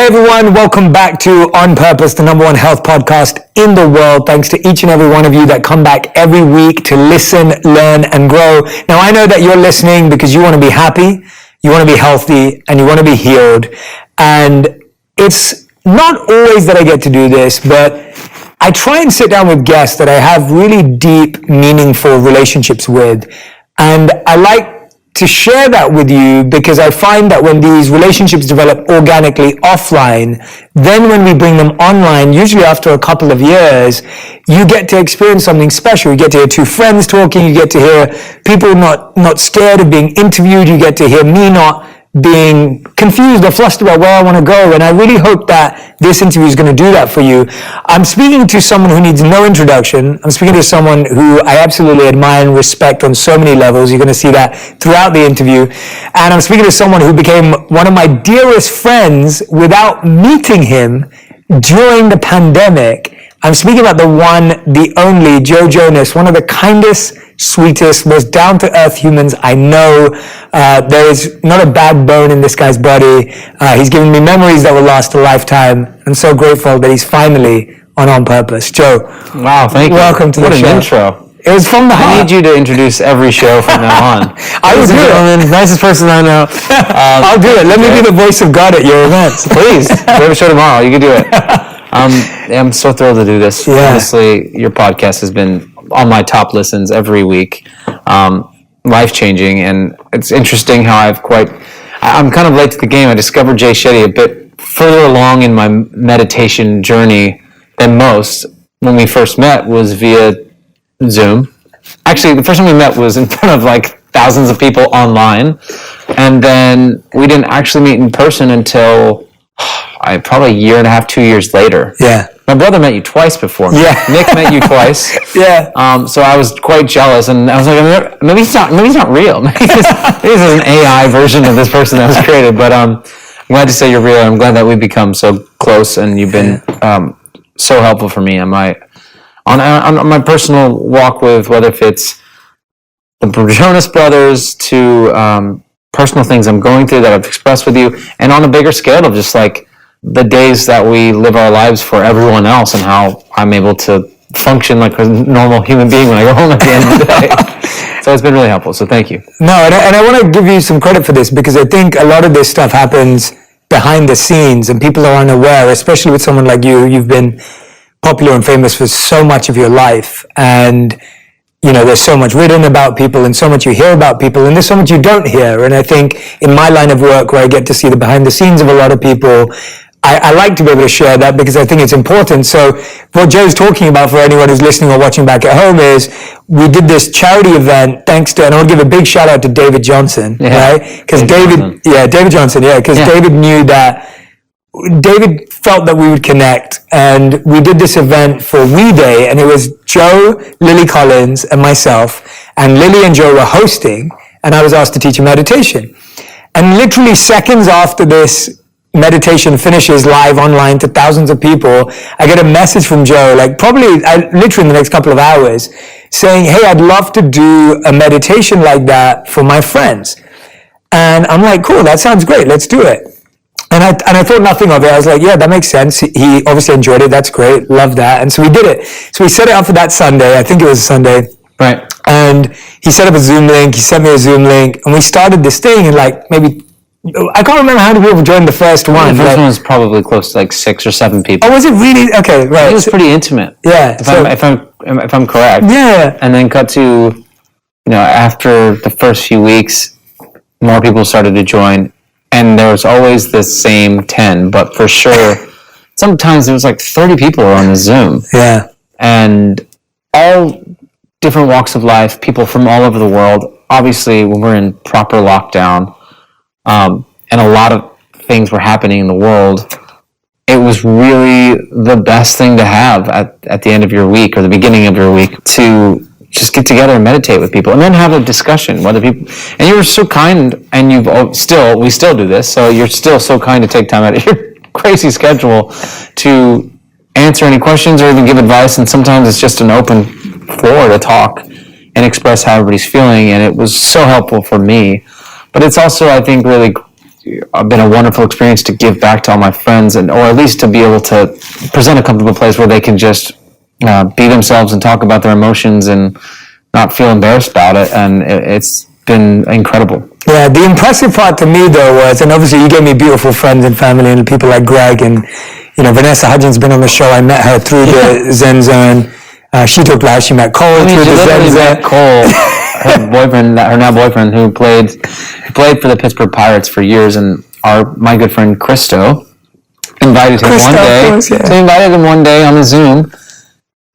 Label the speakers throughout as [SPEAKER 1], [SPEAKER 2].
[SPEAKER 1] everyone, welcome back to On Purpose, the number one health podcast in the world. Thanks to each and every one of you that come back every week to listen, learn, and grow. Now, I know that you're listening because you want to be happy, you want to be healthy, and you want to be healed. And it's not always that I get to do this, but I try and sit down with guests that I have really deep, meaningful relationships with. And I like to share that with you because I find that when these relationships develop organically offline, then when we bring them online, usually after a couple of years, you get to experience something special. You get to hear two friends talking. You get to hear people not scared of being interviewed. You get to hear me not being confused or flustered about where I want to go. And I really hope that this interview is going to do that for you. I'm speaking to someone who needs no introduction. I'm speaking to someone who I absolutely admire and respect on so many levels. You're going to see that throughout the interview. And I'm speaking to someone who became one of my dearest friends without meeting him during the pandemic. I'm speaking about the one, the only, JONAS, one of the kindest, sweetest, most down-to-earth humans I know. There is not a bad bone in this guy's body. He's given me memories that will last a lifetime. I'm so grateful that he's finally on Purpose. Joe.
[SPEAKER 2] Wow, thank you.
[SPEAKER 1] Welcome to the show.
[SPEAKER 2] What an intro.
[SPEAKER 1] It was from the heart.
[SPEAKER 2] I need you to introduce every show from now on.
[SPEAKER 1] I will do it.
[SPEAKER 2] Nicest person I know.
[SPEAKER 1] I'll do it. Let me be the voice of God at your events.
[SPEAKER 2] Please. We have a show tomorrow. You can do it. I'm so thrilled to do this.
[SPEAKER 1] Yeah.
[SPEAKER 2] Honestly, your podcast has been on my top listens every week. Life-changing, and it's interesting how I'm kind of late to the game. I discovered Shetty a bit further along in my meditation journey than most. When we first met was via Zoom. Actually, the first time we met was in front of like thousands of people online, and then we didn't actually meet in person until probably a year and a half, 2 years later.
[SPEAKER 1] Yeah.
[SPEAKER 2] My brother met you twice before me.
[SPEAKER 1] Yeah.
[SPEAKER 2] Nick met you twice.
[SPEAKER 1] Yeah.
[SPEAKER 2] So I was quite jealous, and I was like, maybe he's not real. Maybe this is an AI version of this person that was created. But I'm glad to say you're real. I'm glad that we've become so close, and you've been so helpful for me on my personal walk with, whether if it's the Jonas Brothers to personal things I'm going through that I've expressed with you, and on a bigger scale of just like the days that we live our lives for everyone else, and how I'm able to function like a normal human being when I go home at the end of the day. So it's been really helpful. So thank you.
[SPEAKER 1] No, and I want to give you some credit for this, because I think a lot of this stuff happens behind the scenes and people are unaware, especially with someone like you. You've been popular and famous for so much of your life, and you know, there's so much written about people and so much you hear about people, and there's so much you don't hear. And I think in my line of work, where I get to see the behind the scenes of a lot of people, I like to be able to share that, because I think it's important. So what Joe's talking about, for anyone who's listening or watching back at home, is we did this charity event thanks to, and I want to give a big shout out to David Johnson, right? Because David Johnson, because David knew that, David felt that we would connect, and we did this event for We Day, and it was Joe, Lily Collins, and myself, and Lily and Joe were hosting, and I was asked to teach a meditation. And literally seconds after this meditation finishes live online to thousands of people, I get a message from Joe, literally in the next couple of hours, saying, hey, I'd love to do a meditation like that for my friends. And I'm like, cool, that sounds great, let's do it. And I thought nothing of it. I was like, yeah, that makes sense. He obviously enjoyed it. That's great. Love that. And so we did it. So we set it up for that Sunday. I think it was a Sunday.
[SPEAKER 2] Right.
[SPEAKER 1] And he set up a Zoom link. He sent me a Zoom link. And we started this thing, and maybe, I can't remember how many people joined the first one.
[SPEAKER 2] The first one was probably close to 6 or 7 people.
[SPEAKER 1] Oh, was it really? Okay, right.
[SPEAKER 2] It was pretty intimate.
[SPEAKER 1] Yeah.
[SPEAKER 2] If I'm correct.
[SPEAKER 1] Yeah.
[SPEAKER 2] And then cut to, after the first few weeks, more people started to join. And there was always the same 10, but for sure, sometimes there was 30 people on the Zoom.
[SPEAKER 1] Yeah.
[SPEAKER 2] And all different walks of life, people from all over the world. Obviously, when we're in proper lockdown, and a lot of things were happening in the world, it was really the best thing to have at the end of your week or the beginning of your week to just get together and meditate with people, and then have a discussion. And you were so kind, and we still do this. So you're still so kind to take time out of your crazy schedule to answer any questions or even give advice. And sometimes it's just an open floor to talk and express how everybody's feeling. And it was so helpful for me. But it's also, I think, really been a wonderful experience to give back to all my friends, or at least to be able to present a comfortable place where they can just be themselves and talk about their emotions and not feel embarrassed about it. And it's been incredible.
[SPEAKER 1] Yeah, the impressive part to me though was, and obviously you gave me beautiful friends and family and people like Greg, and Vanessa Hudgens been on the show. I met her through the Zen Zone. She talked about how she met Cole through the Zen Zone.
[SPEAKER 2] Cole, her now boyfriend, who played for the Pittsburgh Pirates for years, and my good friend Christo invited him one day. Course, yeah. So he invited him one day on a Zoom,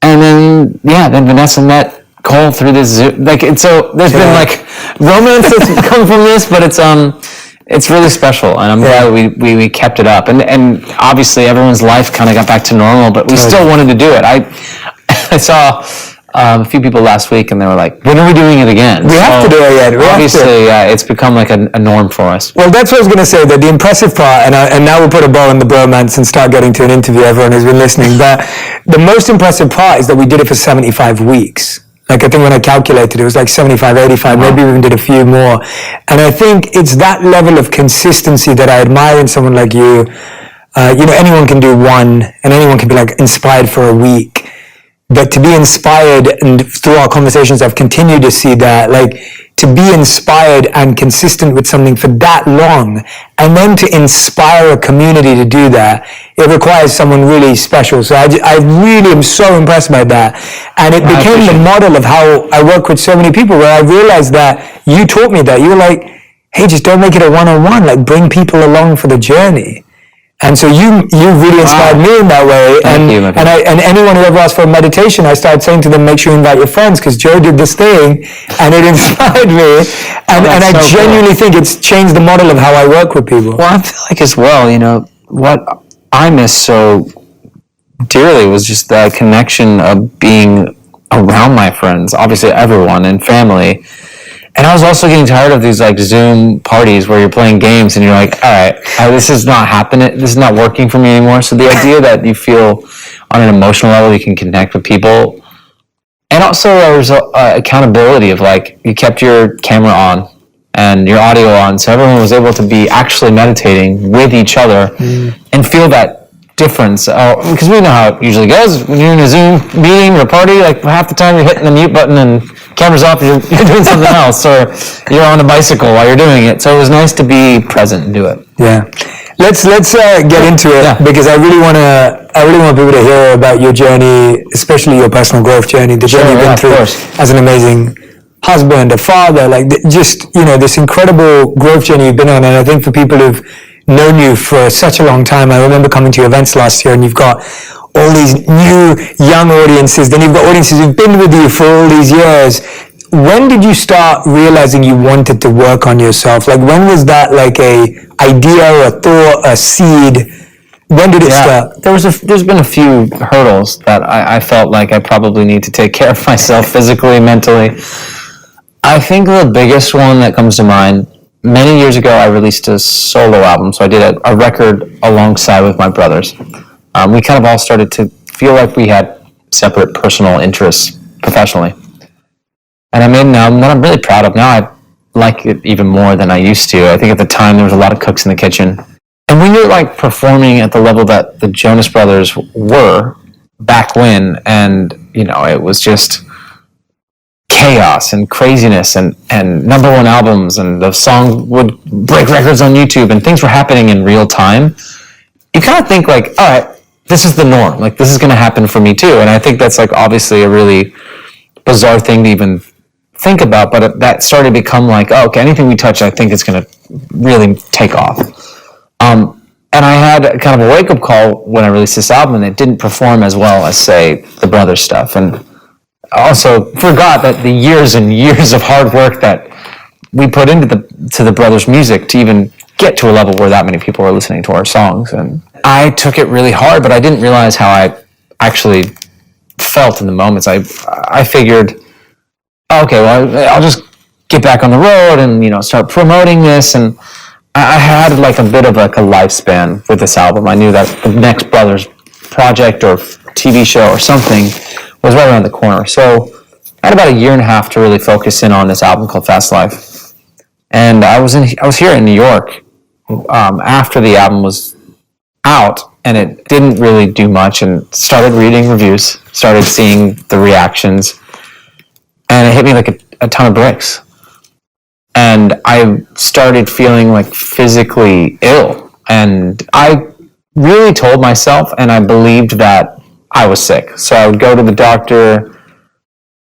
[SPEAKER 2] and then Vanessa met Cole through this Zoom. So there's been like romance that's come from this, but it's really special, and I'm glad we kept it up. And obviously everyone's life kind of got back to normal, but we still wanted to do it. I saw a few people last week, and they were like, when are we doing it again?
[SPEAKER 1] We have to do it again.
[SPEAKER 2] Obviously, it's become like a norm for us.
[SPEAKER 1] Well, that's what I was going to say, that the impressive part, and now we'll put a bow on the bromance and start getting to an interview, everyone who's been listening, but the most impressive part is that we did it for 75 weeks. Like, I think when I calculated, it was like 75, 85, maybe we even did a few more. And I think it's that level of consistency that I admire in someone like you. Anyone can do one, and anyone can be like inspired for a week. But to be inspired, and through our conversations, I've continued to see that, like, to be inspired and consistent with something for that long, and then to inspire a community to do that, it requires someone really special. So I really am so impressed by that. And it became the model of how I work with so many people, where I realized that you taught me that. You were like, hey, just don't make it a one-on-one, like bring people along for the journey. And so you really inspired me in that way.
[SPEAKER 2] Thank you,
[SPEAKER 1] and anyone who ever asked for a meditation, I started saying to them, make sure you invite your friends, because Joe did this thing and it inspired me. And I genuinely think it's changed the model of how I work with people.
[SPEAKER 2] Well, I feel like as well, what I miss so dearly was just the connection of being around my friends, obviously everyone and family. And I was also getting tired of these like Zoom parties where you're playing games and you're like, all right, this is not happening. This is not working for me anymore. So the idea that you feel on an emotional level you can connect with people, and also there was accountability of like you kept your camera on and your audio on, so everyone was able to be actually meditating with each other and feel that difference. Because we know how it usually goes when you're in a Zoom meeting or a party. Like half the time you're hitting the mute button and camera's off, you're doing something else, or you're on a bicycle while you're doing it. So it was nice to be present and do it.
[SPEAKER 1] Yeah. Let's get into it, because I really want people to hear about your journey, especially your personal growth journey, the journey you've been through as an amazing husband, a father, like just, this incredible growth journey you've been on. And I think for people who've known you for such a long time, I remember coming to your events last year, and you've got all these new young audiences, then you've got audiences who've been with you for all these years. When did you start realizing you wanted to work on yourself? Like, when was that like a idea or a thought, a seed? When did it start?
[SPEAKER 2] There's been a few hurdles that I felt like I probably need to take care of myself physically, mentally. I think the biggest one that comes to mind, many years ago, I released a solo album. So I did a record alongside with my brothers. We kind of all started to feel like we had separate personal interests professionally. And I made an album that I'm really proud of. Now I like it even more than I used to. I think at the time there was a lot of cooks in the kitchen. And when you're like performing at the level that the Jonas Brothers were back when, and it was just chaos and craziness and number one albums, and the song would break records on YouTube, and things were happening in real time, you kind of think like, all right, this is the norm. Like, this is going to happen for me too. And I think that's like obviously a really bizarre thing to even think about, but that started to become like, oh, okay, anything we touch, I think it's going to really take off. And I had kind of a wake-up call when I released this album, and it didn't perform as well as, say, the Brothers stuff. And I also forgot that the years and years of hard work that we put into the Brothers' music to even get to a level where that many people were listening to our songs. And I took it really hard, but I didn't realize how I actually felt in the moments. I figured, okay, well, I'll just get back on the road and, start promoting this. And I had like a bit of like a lifespan with this album. I knew that the next Brothers project or TV show or something was right around the corner. So I had about a year and a half to really focus in on this album called Fast Life. And I was here in New York after the album was out, and it didn't really do much, and started reading reviews, started seeing the reactions, and it hit me like a ton of bricks. And I started feeling like physically ill. And I really told myself, and I believed that I was sick. So I would go to the doctor.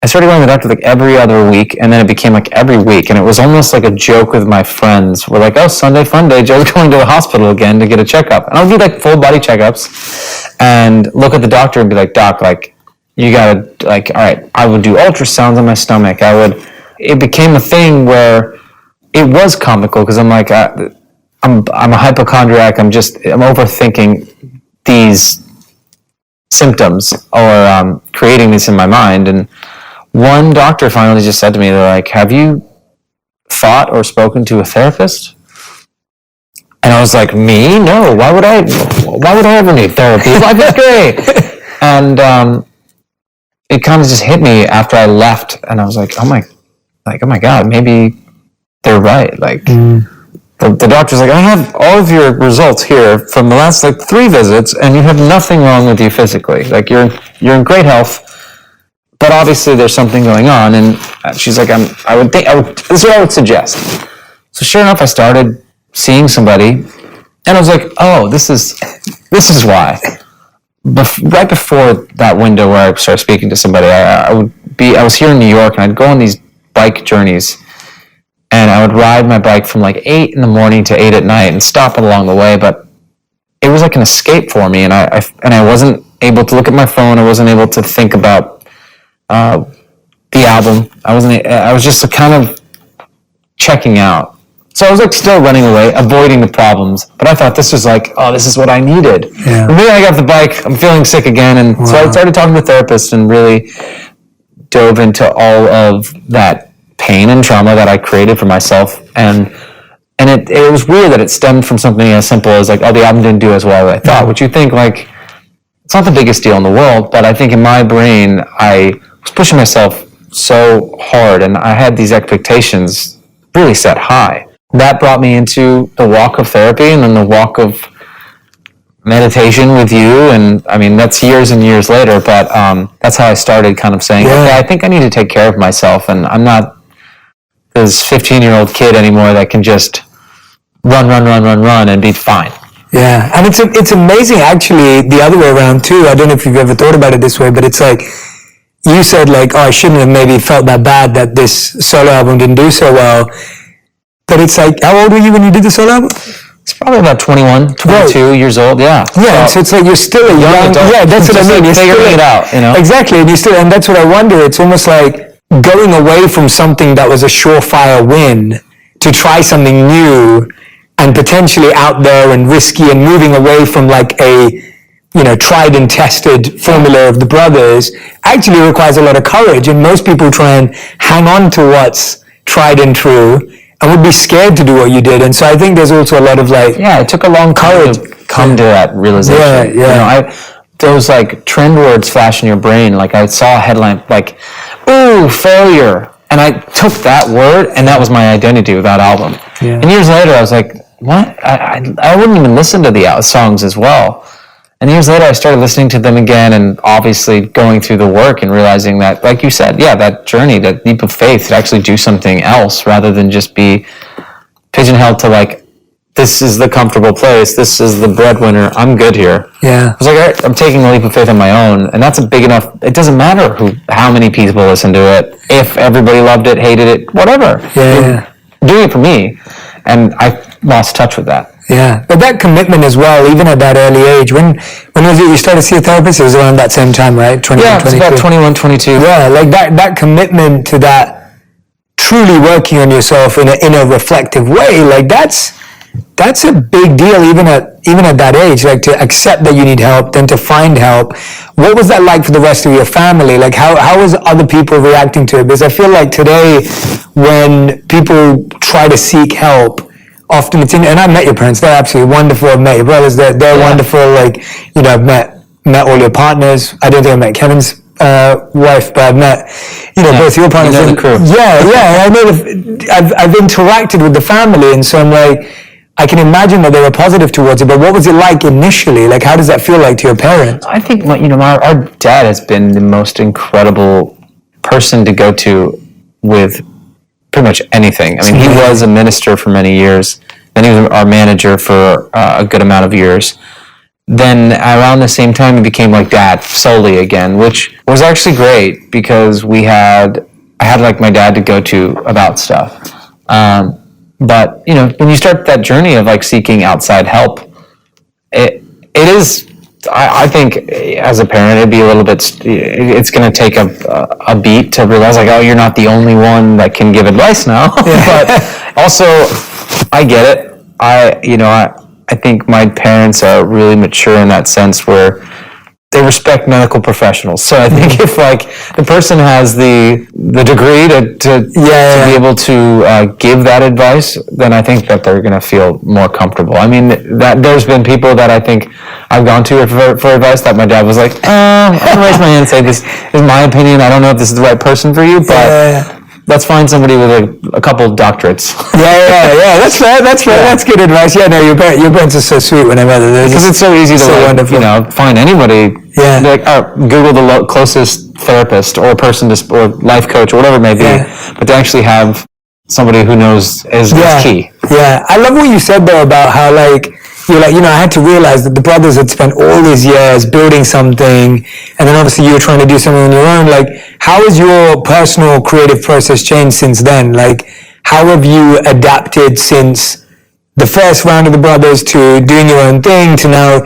[SPEAKER 2] I started going to the doctor like every other week, and then it became like every week. And it was almost like a joke with my friends. We're like, oh, Sunday fun day, Joe's going to the hospital again to get a checkup. And I would do like full body checkups and look at the doctor and be like, doc, like, you gotta, like, all right, I would do ultrasounds on my stomach. It became a thing where it was comical because I'm like, I'm a hypochondriac. I'm overthinking these symptoms or creating this in my mind. And one doctor finally just said to me, they're like, have you thought or spoken to a therapist? And I was like, me? No. Why would I ever need therapy? Life is great. And it kind of just hit me after I left, and I was like, oh my God, maybe they're right. Like, the doctor's like, I have all of your results here from the last like 3 visits, and you have nothing wrong with you physically. Like, you're in great health, but obviously there's something going on. And she's like, this is what I would suggest. So sure enough, I started seeing somebody, and I was like, oh, this is why. Right before that window where I started speaking to somebody, I was here in New York, and I'd go on these bike journeys, and I would ride my bike from like 8 in the morning to 8 at night and stop along the way. But it was like an escape for me, and I wasn't able to look at my phone. I wasn't able to think about the album. I was just kind of checking out. So I was like still running away, avoiding the problems. But I thought this was like, oh, this is what I needed. Yeah. And then I got the bike. I'm feeling sick again. And so I started talking to a therapist and really dove into all of that pain and trauma that I created for myself. And it was weird that it stemmed from something as simple as like, oh, the album didn't do as well as I thought. Which you think like, it's not the biggest deal in the world. But I think in my brain, I was pushing myself so hard. And I had these expectations really set high. That brought me into the walk of therapy and then the walk of meditation with you. And I mean, that's years and years later, but that's how I started kind of saying, okay, I think I need to take care of myself. And I'm not this 15-year-old kid anymore that can just run and be fine.
[SPEAKER 1] Yeah, and it's amazing actually the other way around too. I don't know if you've ever thought about it this way, but it's like, you said like, oh, I shouldn't have maybe felt that bad that this solo album didn't do so well. But it's like, how old were you when you did the solo album?
[SPEAKER 2] It's probably about 21, 22 years old, yeah.
[SPEAKER 1] Yeah, so it's like you're still a young adult. Yeah, that's what I mean. You're
[SPEAKER 2] figuring it out, you know?
[SPEAKER 1] Exactly, and that's what I wonder. It's almost like going away from something that was a surefire win to try something new and potentially out there and risky and moving away from like a, tried and tested formula of the brothers actually requires a lot of courage. And most people try and hang on to what's tried and true and would be scared to do what you did. And so I think there's also a lot of like...
[SPEAKER 2] Yeah, it took a long time to come to that realization. Yeah. Those like trend words flash in your brain. Like I saw a headline like, ooh, failure. And I took that word and that was my identity with that album. Yeah. And years later I was like, what? I wouldn't even listen to the songs as well. And years later I started listening to them again and obviously going through the work and realizing that, like you said, that journey, that leap of faith to actually do something else rather than just be pigeonholed to like, this is the comfortable place, this is the breadwinner, I'm good here.
[SPEAKER 1] Yeah.
[SPEAKER 2] I was like, all right, I'm taking a leap of faith on my own, and that's a big enough, it doesn't matter how many people listen to it, if everybody loved it, hated it, whatever.
[SPEAKER 1] Yeah.
[SPEAKER 2] Doing it for me, and I lost touch with that.
[SPEAKER 1] Yeah, but that commitment as well, even at that early age, when was it you started to see a therapist? It was around that same time, right? 21,
[SPEAKER 2] yeah, it's about 21, 22.
[SPEAKER 1] Yeah, like that commitment to that, truly working on yourself in a reflective way, like that's a big deal even at that age, like to accept that you need help, then to find help. What was that like for the rest of your family? Like how was other people reacting to it? Because I feel like today when people try to seek help, often it's and I've met your parents, they're absolutely wonderful. I've met your brothers, they're wonderful. Like, I've met all your partners. I don't think I met Kevin's wife, but I've met, both your partners.
[SPEAKER 2] The crew.
[SPEAKER 1] Yeah. I know I've interacted with the family, and so I'm like, I can imagine that they were positive towards it, but what was it like initially? Like, how does that feel like to your parents?
[SPEAKER 2] I think, our dad has been the most incredible person to go to with pretty much anything. I mean, he was a minister for many years, then he was our manager for a good amount of years. Then around the same time, he became like dad solely again, which was actually great because I had like my dad to go to about stuff. But when you start that journey of like seeking outside help, it is. I think as a parent, it'd be a little bit. It's going to take a beat to realize like, oh, you're not the only one that can give advice now. But also, I get it. I think my parents are really mature in that sense where they respect medical professionals. So I think if like the person has the degree to be able to give that advice, then I think that they're going to feel more comfortable. I mean, that there's been people that I think I've gone to for advice that my dad was like, I'm going to raise my hand and say, this is my opinion. I don't know if this is the right person for you, but let's find somebody with a couple doctorates. Yeah. That's fair. That's good advice. Yeah, no, your parents are so sweet when I met them. Because it's so easy to find anybody. Yeah. Like, Google the closest therapist or person or life coach or whatever it may be. Yeah. But to actually have somebody who knows is key. Yeah. I love what you said though about how like, you're like, I had to realize that the brothers had spent all these years building something, and then obviously you were trying to do something on your own. Like, how has your personal creative process changed since then? Like, how have you adapted since the first round of the brothers to doing your own thing to now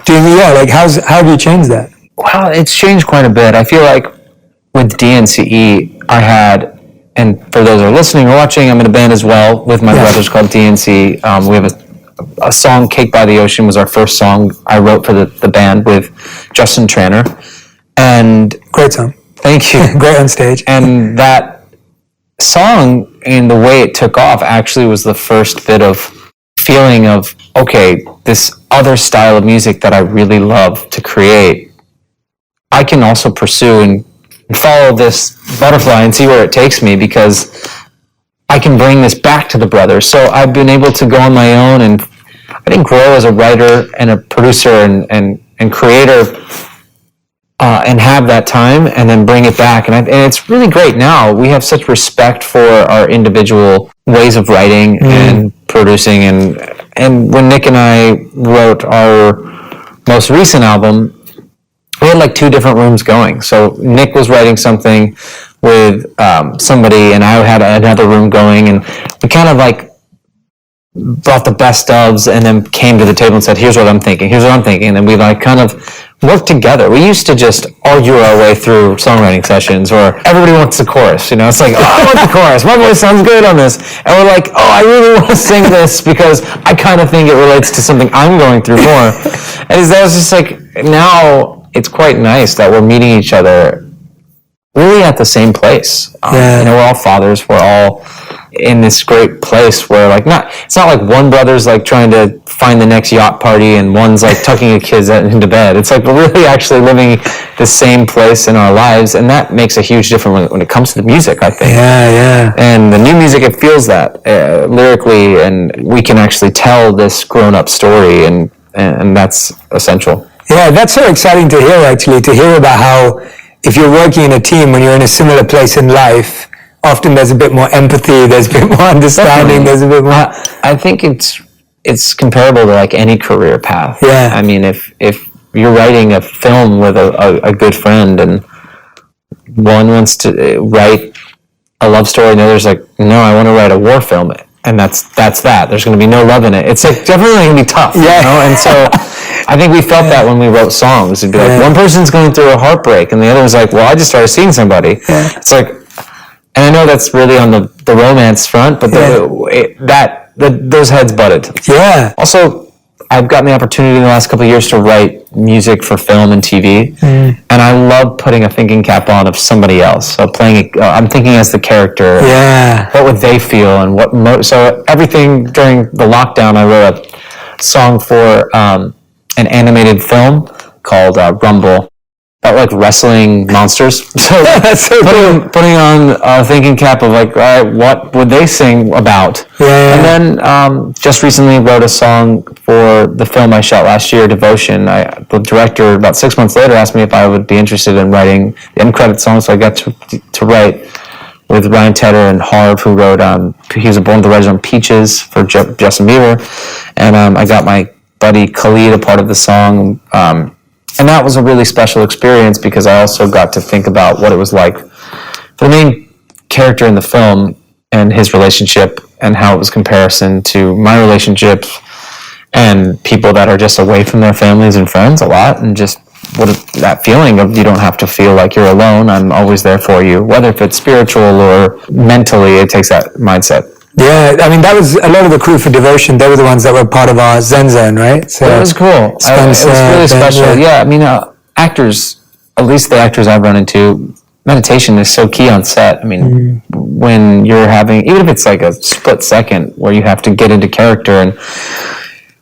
[SPEAKER 2] doing like how have you changed that? Well, it's changed quite a bit. I feel like with DNCE, I had, and for those who are listening or watching, I'm in a band as well with my brothers called DNC. We have a song, Cake by the Ocean, was our first song I wrote for the band with Justin Tranter. And great song. Thank you. Great on stage. And that song, and the way it took off, actually was the first bit of feeling of, okay, this other style of music that I really love to create, I can also pursue and follow this butterfly and see where it takes me, because I can bring this back to the brothers. So I've been able to go on my own and I think grow as a writer and a producer and creator and have that time and then bring it back. And it's really great now. We have such respect for our individual ways of writing and producing. And when Nick and I wrote our most recent album, we had like two different rooms going. So Nick was writing something with somebody, and I had another room going, and we kind of like brought the best ofs and then came to the table and said, here's what I'm thinking, and then we like kind of worked together. We used to just argue our way through songwriting sessions, or everybody wants the chorus, it's like, I want the chorus, my voice sounds good on this, and we're like, I really want to sing this because I kind of think it relates to something I'm going through more. And that was just like, now it's quite nice that we're meeting each other really at the same place. We're all fathers. We're all in this great place where it's not like one brother's like trying to find the next yacht party and one's like tucking a kid into bed. It's like we're really actually living the same place in our lives, and that makes a huge difference when it comes to the music, I think. Yeah. And the new music, it feels that lyrically, and we can actually tell this grown-up story, and that's essential. Yeah, that's so exciting to hear, actually, to hear about how if you're working in a team, when you're in a similar place in life, often there's a bit more empathy, there's a bit more understanding, there's a bit more... I think it's comparable to like any career path. Yeah. I mean, if you're writing a film with a good friend and one wants to write a love story and the other's like, no, I want to write a war film, and that's that. There's going to be no love in it. It's like definitely going to be tough, And so I think we felt that when we wrote songs. It'd be like one person's going through a heartbreak and the other was like, well, I just started seeing somebody. Yeah. It's like, and I know that's really on the romance front, but those heads butted. Yeah. Also, I've gotten the opportunity in the last couple of years to write music for film and TV, and I love putting a thinking cap on of somebody else. So I'm thinking as the character. Yeah. What would they feel, and so everything during the lockdown, I wrote a song for an animated film called Rumble felt like wrestling monsters. So
[SPEAKER 1] That's so cool.
[SPEAKER 2] putting on a thinking cap of like, all right, what would they sing about?
[SPEAKER 1] Yeah.
[SPEAKER 2] And then just recently wrote a song for the film I shot last year, Devotion. The director, about 6 months later, asked me if I would be interested in writing the end credit song, so I got to write with Ryan Tedder and Harv, who wrote, he was born the writer on Peaches for Justin Bieber, and I got my buddy Khalid a part of the song, and that was a really special experience because I also got to think about what it was like for the main character in the film and his relationship and how it was comparison to my relationships and people that are just away from their families and friends a lot, and just that feeling of you don't have to feel like you're alone. I'm always there for you, whether if it's spiritual or mentally. It takes that mindset.
[SPEAKER 1] Yeah, I mean, that was a lot of the crew for Devotion. They were the ones that were part of our Zen Zone, right? So
[SPEAKER 2] it was cool. It was really special. Yeah, I mean, actors, at least the actors I've run into, meditation is so key on set. I mean, when you're having, even if it's like a split second where you have to get into character and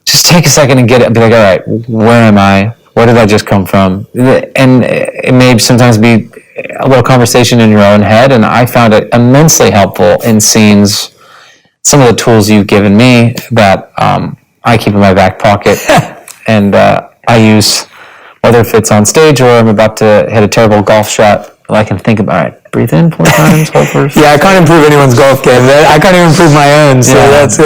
[SPEAKER 2] just take a second and get it and be like, all right, where am I? Where did I just come from? And it may sometimes be a little conversation in your own head, and I found it immensely helpful in scenes. Some of the tools you've given me that I keep in my back pocket and I use, whether if it's on stage or I'm about to hit a terrible golf shot, I can think about, all right, breathe in 4 times, hold first.
[SPEAKER 1] Yeah, I can't improve anyone's golf game. I can't even improve my own, so that's...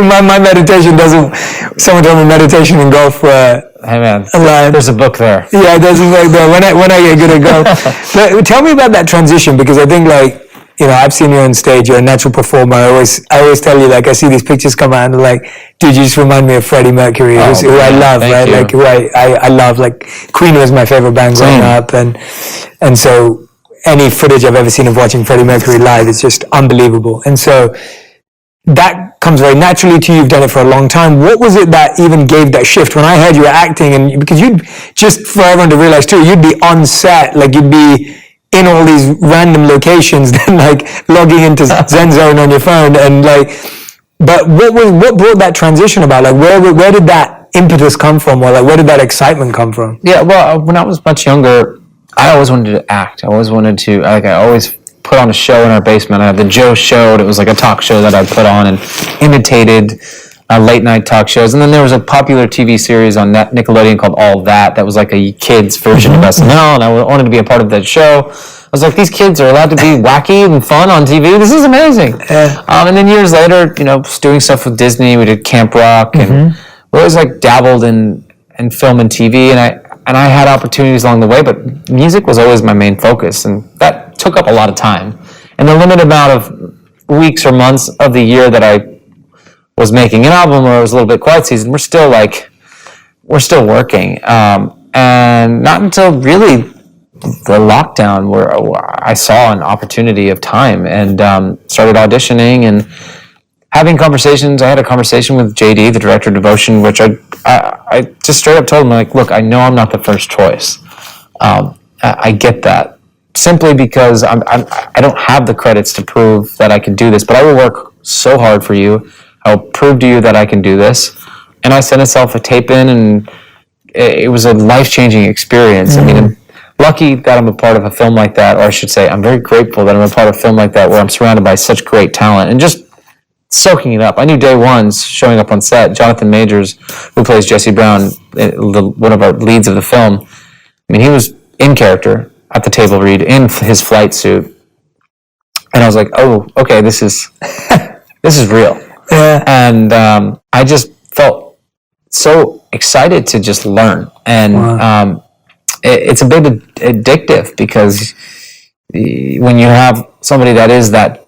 [SPEAKER 1] my meditation doesn't... Someone told me meditation and golf
[SPEAKER 2] Hey man, there's a book there.
[SPEAKER 1] Yeah, there's a book there. When I get good at golf. But tell me about that transition, because I think, like, you know, I've seen you on stage. You're a natural performer. I always tell you, like, I see these pictures come out and like, dude, you just remind me of Freddie Mercury, who I love, right? You. Like, who I love. Like, Queen was my favorite band growing up, and so any footage I've ever seen of watching Freddie Mercury live is just unbelievable. And so that comes very naturally to you. You've done it for a long time. What was it that even gave that shift? When I heard you were acting, and because you'd, just for everyone to realize too, you'd be on set, like you'd be in all these random locations, then like logging into Zen Zone on your phone, and like, but what brought that transition about? Like, where did that impetus come from, or like where did that excitement come from?
[SPEAKER 2] Yeah, well, when I was much younger, I always wanted to act. I always wanted to, like, I always put on a show in our basement. I had the Joe Show. It was like a talk show that I put on and imitated late night talk shows. And then there was a popular TV series on Nickelodeon called All That was like a kid's version of SNL, and I wanted to be a part of that show. I was like, these kids are allowed to be wacky and fun on TV. This is amazing. And then years later, you know, doing stuff with Disney, we did Camp Rock, and we always like dabbled in film and TV, and I had opportunities along the way, but music was always my main focus, and that took up a lot of time. And the limited amount of weeks or months of the year that I was making an album, or it was a little bit quiet season, we're still working. And not until really the lockdown where I saw an opportunity of time and started auditioning and having conversations. I had a conversation with JD, the director of Devotion, which I just straight up told him, like, look, I know I'm not the first choice. I get that. Simply because I don't have the credits to prove that I can do this, but I will work so hard for you. I'll prove to you that I can do this. And I sent myself a tape in, and it was a life-changing experience. I mean, I'm lucky that I'm a part of a film like that, or I should say, I'm very grateful that I'm a part of a film like that where I'm surrounded by such great talent and just soaking it up. I knew day one, showing up on set, Jonathan Majors, who plays Jesse Brown, one of our leads of the film. I mean, he was in character at the table read in his flight suit, and I was like, "Oh, okay, this is real." Yeah. And I just felt so excited to just learn, and it's a bit addictive because when you have somebody that is that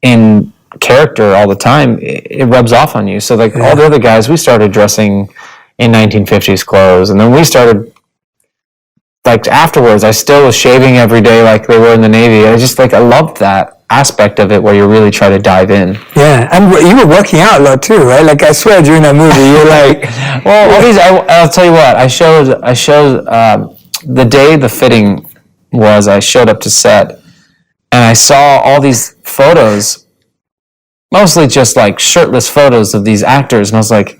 [SPEAKER 2] in character all the time, it rubs off on you. So like all the other guys, we started dressing in 1950s clothes, and then we started, like, afterwards I still was shaving every day like they were in the Navy. I loved that aspect of it where you really try to dive in.
[SPEAKER 1] Yeah, and you were working out a lot too, right? Like, I swear during that movie you were like,
[SPEAKER 2] well, I'll tell you what, I showed the day the fitting was, I showed up to set and I saw all these photos, mostly just like shirtless photos of these actors, and I was like,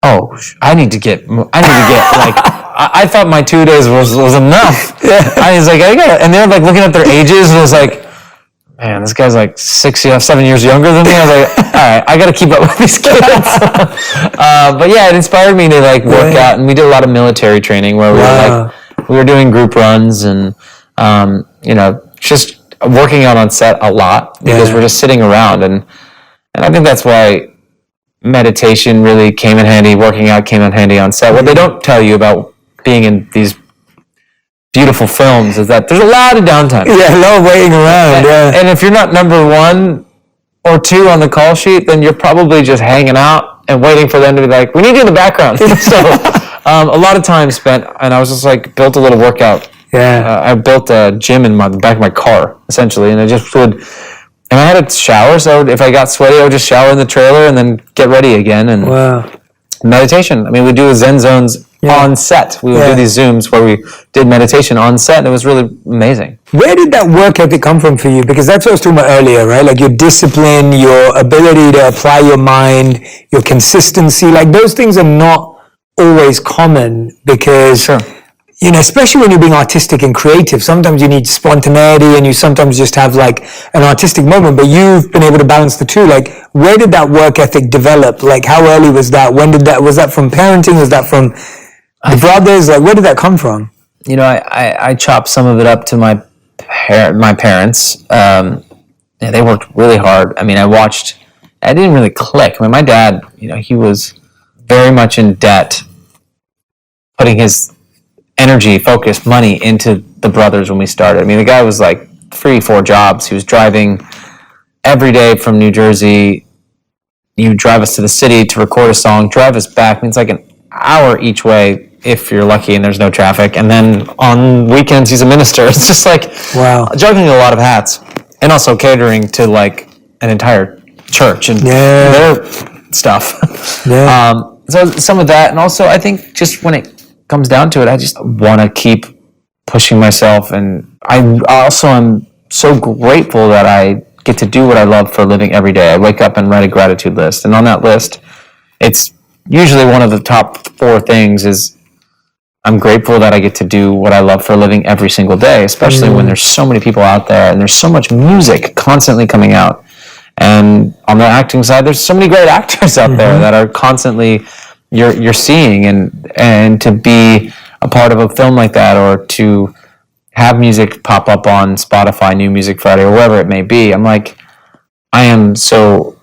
[SPEAKER 2] I need to get like, I thought my 2 days was enough. I was like, and they're like looking at their ages, and I was like, man, this guy's like 7 years younger than me. I was like, all right, I got to keep up with these kids. But yeah, it inspired me to like work out, and we did a lot of military training where we were doing group runs and, just working out on set a lot because we're just sitting around. And I think that's why meditation really came in handy, working out came in handy on set. What they don't tell you about being in these beautiful films is that there's a lot of downtime.
[SPEAKER 1] Yeah, a lot of waiting around.
[SPEAKER 2] And if you're not number 1 or 2 on the call sheet, then you're probably just hanging out and waiting for them to be like, we need you in the background. So a lot of time spent, and I was just like, built a little workout. I built a gym in the back of my car, essentially, and I just would, and I had a shower, so if I got sweaty, I would just shower in the trailer and then get ready again. And meditation. I mean, we do Zen zones on set. We would do these Zooms where we did meditation on set, and it was really amazing.
[SPEAKER 1] Where did that work ethic come from for you? Because that's what I was talking about earlier, right? Like your discipline, your ability to apply your mind, your consistency, like those things are not always common because, especially when you're being artistic and creative, sometimes you need spontaneity and you sometimes just have like an artistic moment, but you've been able to balance the two. Like, where did that work ethic develop? Like, how early was that? Was that from parenting? Was that from the brothers? Like, where did that come from?
[SPEAKER 2] I chopped some of it up to my parents. They worked really hard. I mean, I didn't really click. I mean, my dad, he was very much in debt, putting his energy, focus, money into the brothers when we started. I mean, the guy was like 3-4 jobs. He was driving every day from New Jersey. You drive us to the city to record a song, drive us back. I mean, it's like an hour each way if you're lucky and there's no traffic. And then on weekends, he's a minister. It's just like juggling a lot of hats and also catering to like an entire church and their stuff. So some of that. And also, I think just when it comes down to it, I just want to keep pushing myself, and I also am so grateful that I get to do what I love for a living every day. I wake up and write a gratitude list, and on that list, it's usually one of the top 4 things is I'm grateful that I get to do what I love for a living every single day, especially when there's so many people out there and there's so much music constantly coming out. And on the acting side, there's so many great actors out there that are constantly you're seeing, and to be a part of a film like that, or to have music pop up on Spotify, New Music Friday, or wherever it may be, I'm like, I am so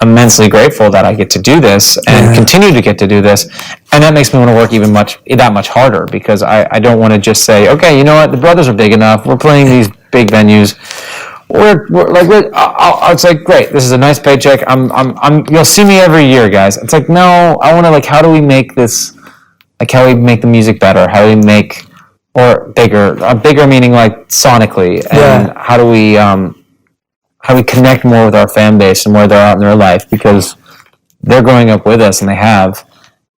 [SPEAKER 2] immensely grateful that I get to do this and continue to get to do this, and that makes me want to work even that much harder, because I don't want to just say, okay, you know what, the brothers are big enough, we're playing these big venues. It's like, great, this is a nice paycheck. You'll see me every year, guys. It's like, no, I want to, like, how do we make this, like, how do we make the music better? How do we make, or bigger meaning like sonically, and how do we connect more with our fan base and where they're at in their life, because they're growing up with us and they have,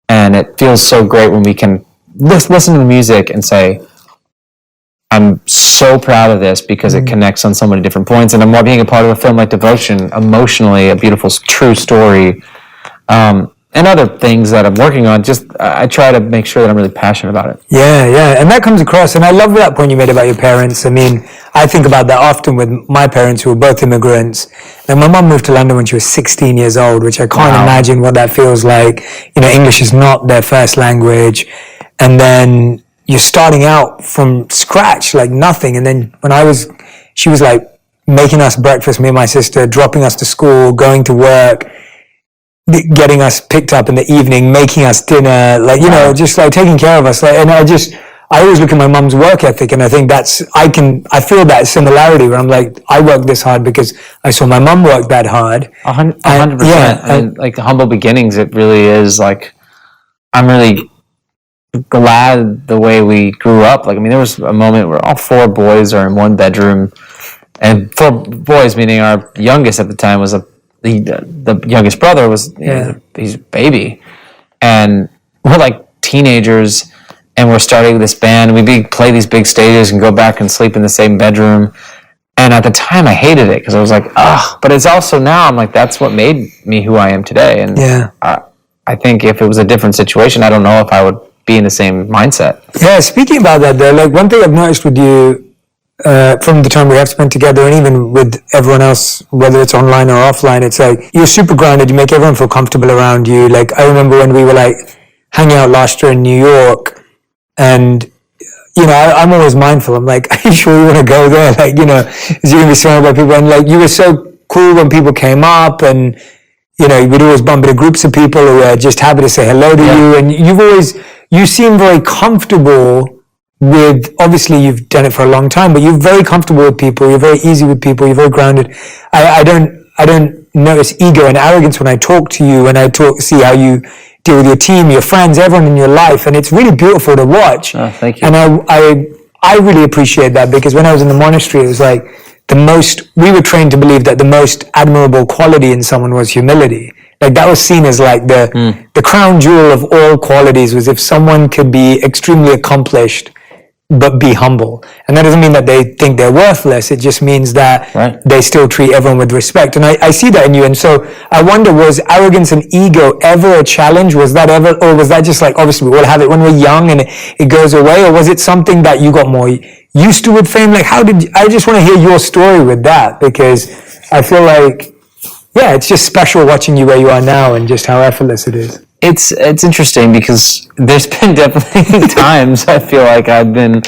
[SPEAKER 2] and it feels so great when we can listen to the music and say, I'm so proud of this because it connects on so many different points, and I'm more being a part of a film like Devotion, emotionally a beautiful, true story, and other things that I'm working on. Just I try to make sure that I'm really passionate about it.
[SPEAKER 1] Yeah, and that comes across, and I love that point you made about your parents. I mean, I think about that often with my parents, who were both immigrants. And my mom moved to London when she was 16 years old, which I can't imagine what that feels like. English is not their first language, and then you're starting out from scratch, like nothing. And then she was like making us breakfast, me and my sister, dropping us to school, going to work, getting us picked up in the evening, making us dinner, like, just like taking care of us. Like, and I always look at my mum's work ethic, and I think I feel that similarity where I'm like, I work this hard because I saw my mum work that hard.
[SPEAKER 2] 100%. And like the humble beginnings, it really is like, I'm really glad the way we grew up. Like, I mean, there was a moment where all 4 boys are in one bedroom, and 4 boys, meaning our youngest at the time was the youngest brother was he's a baby, and we're like teenagers, and we're starting this band. We play these big stages and go back and sleep in the same bedroom. And at the time, I hated it because I was like, but it's also now I'm like, that's what made me who I am today. And I think if it was a different situation, I don't know if I would be in the same mindset.
[SPEAKER 1] Yeah, speaking about that though, like one thing I've noticed with you from the time we have spent together, and even with everyone else, whether it's online or offline, it's like you're super grounded. You make everyone feel comfortable around you. Like I remember when we were like hanging out last year in New York, and I'm always mindful. I'm like, are you sure you want to go there? Like, is you gonna be surrounded by people? And like, you were so cool when people came up, and we'd always bump into groups of people who were just happy to say hello to you. And you seem very comfortable with, obviously you've done it for a long time, but you're very comfortable with people. You're very easy with people. You're very grounded. I don't notice ego and arrogance when I talk to you, and see how you deal with your team, your friends, everyone in your life. And it's really beautiful to watch.
[SPEAKER 2] Oh, thank you.
[SPEAKER 1] And I really appreciate that, because when I was in the monastery, it was like we were trained to believe that the most admirable quality in someone was humility. Like that was seen as like the crown jewel of all qualities, was if someone could be extremely accomplished but be humble. And that doesn't mean that they think they're worthless. It just means that they still treat everyone with respect. And I see that in you. And so I wonder, was arrogance and ego ever a challenge? Was that ever, or was that just like, obviously we all have it when we're young and it goes away? Or was it something that you got more used to with fame? Like I just want to hear your story with that, because I feel like, it's just special watching you where you are now and just how effortless it is.
[SPEAKER 2] It's interesting, because there's been definitely times I feel like I've been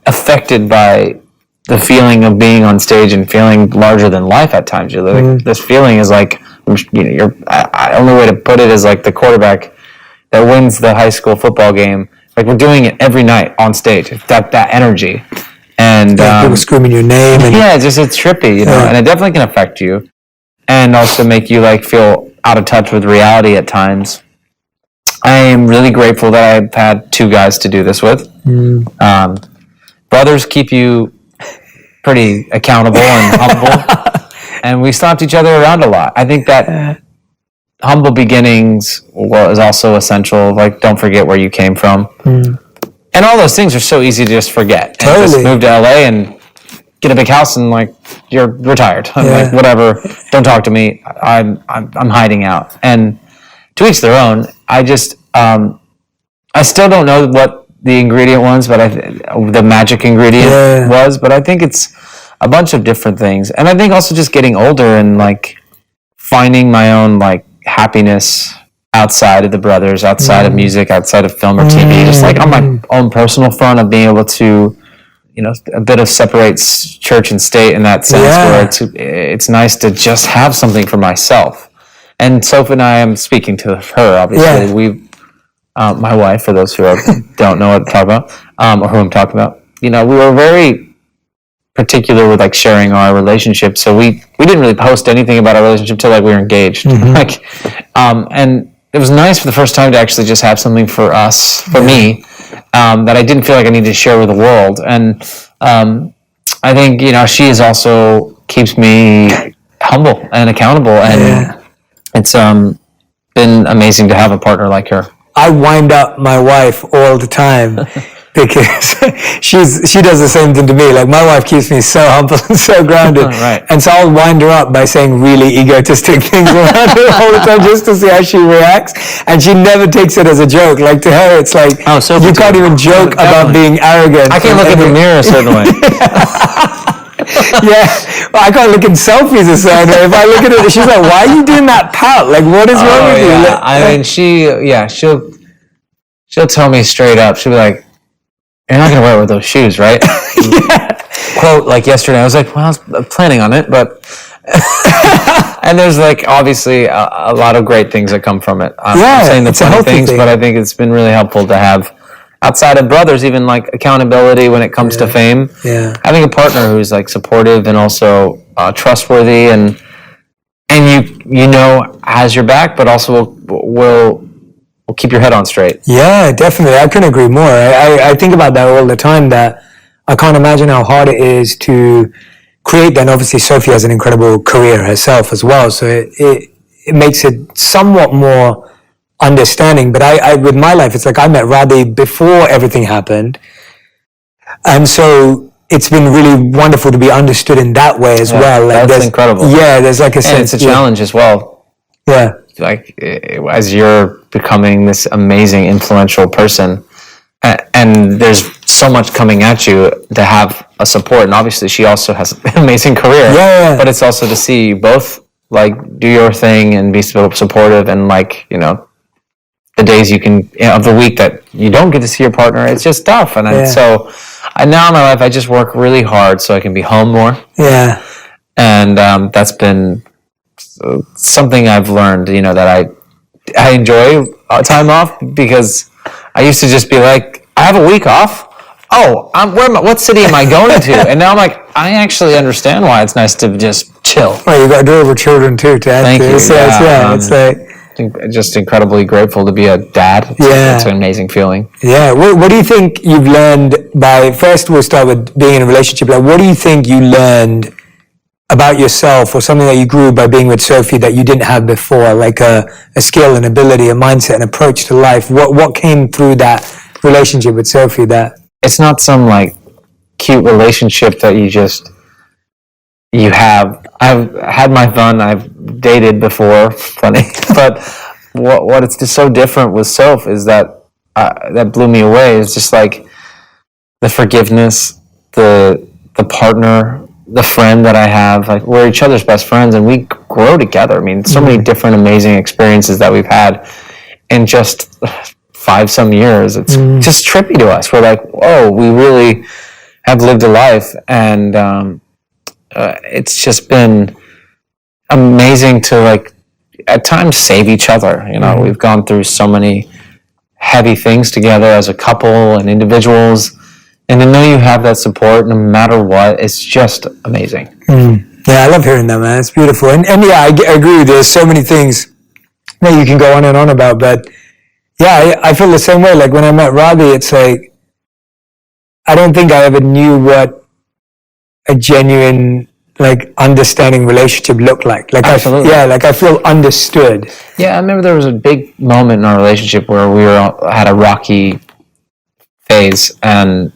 [SPEAKER 2] affected by the feeling of being on stage and feeling larger than life at times. This feeling is like, the only way to put it is like the quarterback that wins the high school football game. Like we're doing it every night on stage. That energy, and
[SPEAKER 1] people screaming your name. And,
[SPEAKER 2] it's trippy, and it definitely can affect you, and also make you like feel out of touch with reality at times. I am really grateful that I've had two guys to do this with. Brothers keep you pretty accountable and humble, and we slapped each other around a lot. I think that humble beginnings is also essential. Like, don't forget where you came from. And all those things are so easy to just forget.
[SPEAKER 1] Totally.
[SPEAKER 2] And just move to LA and get a big house and like you're retired. I'm like, whatever, don't talk to me. I'm hiding out. And to each their own. I just I still don't know what the ingredient was, but the magic ingredient was. But I think it's a bunch of different things. And I think also just getting older and like finding my own like happiness outside of the brothers, outside of music, outside of film or TV, just like on my own personal front of being able to, a bit of separates church and state in that sense, where it's nice to just have something for myself. And Sophie and I, am speaking to her, obviously. We've, my wife, for those who don't know what I'm talking about, or who I'm talking about, we were very particular with like sharing our relationship. So we didn't really post anything about our relationship till like we were engaged. And it was nice for the first time to actually just have something for us, for me, that I didn't feel like I needed to share with the world. And I think, she is also keeps me humble and accountable. And it's been amazing to have a partner like her.
[SPEAKER 1] I wind up my wife all the time because she does the same thing to me. Like my wife keeps me so humble and so grounded. And so I'll wind her up by saying really egotistic things around her all the time just to see how she reacts. And she never takes it as a joke. Like to her, it's like, you can't even joke about being arrogant.
[SPEAKER 2] I can't look in the mirror a certain way.
[SPEAKER 1] Well, I can't look in selfies a certain way. If I look at it, she's like, why are you doing that pout? Like, what is wrong with you? Like,
[SPEAKER 2] I mean, she'll tell me straight up. She'll be like, you're not going to wear it with those shoes, right? Quote, like yesterday, I was like, well, I was planning on it, but... And there's like, obviously, a lot of great things that come from it. I'm saying the funny things, but I think it's been really helpful to have, outside of brothers, even like accountability when it comes to fame. Having a partner who's like supportive and also trustworthy and has your back, but also will keep your head on straight.
[SPEAKER 1] Yeah, definitely. I couldn't agree more. I think about that all the time, that I can't imagine how hard it is to create that. And obviously Sophie has an incredible career herself as well, so it makes it somewhat more understanding. But I with my life, it's like I met Radhi before everything happened, and so it's been really wonderful to be understood in that way as well. Like
[SPEAKER 2] that's incredible.
[SPEAKER 1] Yeah, there's like a sense.
[SPEAKER 2] It's a challenge as well. like as you're becoming this amazing, influential person, and there's so much coming at you, to have a support. And obviously, she also has an amazing career.
[SPEAKER 1] Yeah.
[SPEAKER 2] But it's also to see you both like do your thing and be supportive, and like, you know, the days you can, you know, of the week that you don't get to see your partner, it's just tough. And so now in my life, I just work really hard so I can be home more.
[SPEAKER 1] Yeah.
[SPEAKER 2] And that's been something I've learned, you know, that I enjoy time off, because I used to just be like, I have a week off. Oh, what city am I going to? And now I'm like, I actually understand why it's nice to just chill.
[SPEAKER 1] Well, you got to do it with children too, to
[SPEAKER 2] Thank you.
[SPEAKER 1] So it's like,
[SPEAKER 2] just incredibly grateful to be a dad. It's an amazing feeling.
[SPEAKER 1] Yeah. What do you think you've learned first we'll start with being in a relationship. Like, what do you think you learned about yourself, or something that you grew by being with Sophie that you didn't have before, like a skill, an ability, a mindset, an approach to life? What came through that relationship with Sophie that...
[SPEAKER 2] It's not some like cute relationship that you have. I've had my fun. I've dated before, plenty. But what it's just so different with Soph is that blew me away. Is just like the forgiveness, the partner, the friend that I have. Like, we're each other's best friends, and we grow together. I mean, so many different amazing experiences that we've had in just 5-some years. It's just trippy to us. We're like, whoa, we really have lived a life, and it's just been amazing to, like, at times save each other. You know, we've gone through so many heavy things together as a couple and individuals, and to know you have that support no matter what, it's just amazing.
[SPEAKER 1] Yeah, I love hearing that, man. It's beautiful. And yeah, I agree. There's so many things that you can go on and on about, but yeah, I feel the same way. Like, when I met Robbie, it's like, I don't think I ever knew what a genuine, like, understanding relationship looked like. Like,
[SPEAKER 2] absolutely.
[SPEAKER 1] I feel understood.
[SPEAKER 2] Yeah, I remember there was a big moment in our relationship where we had a rocky phase, and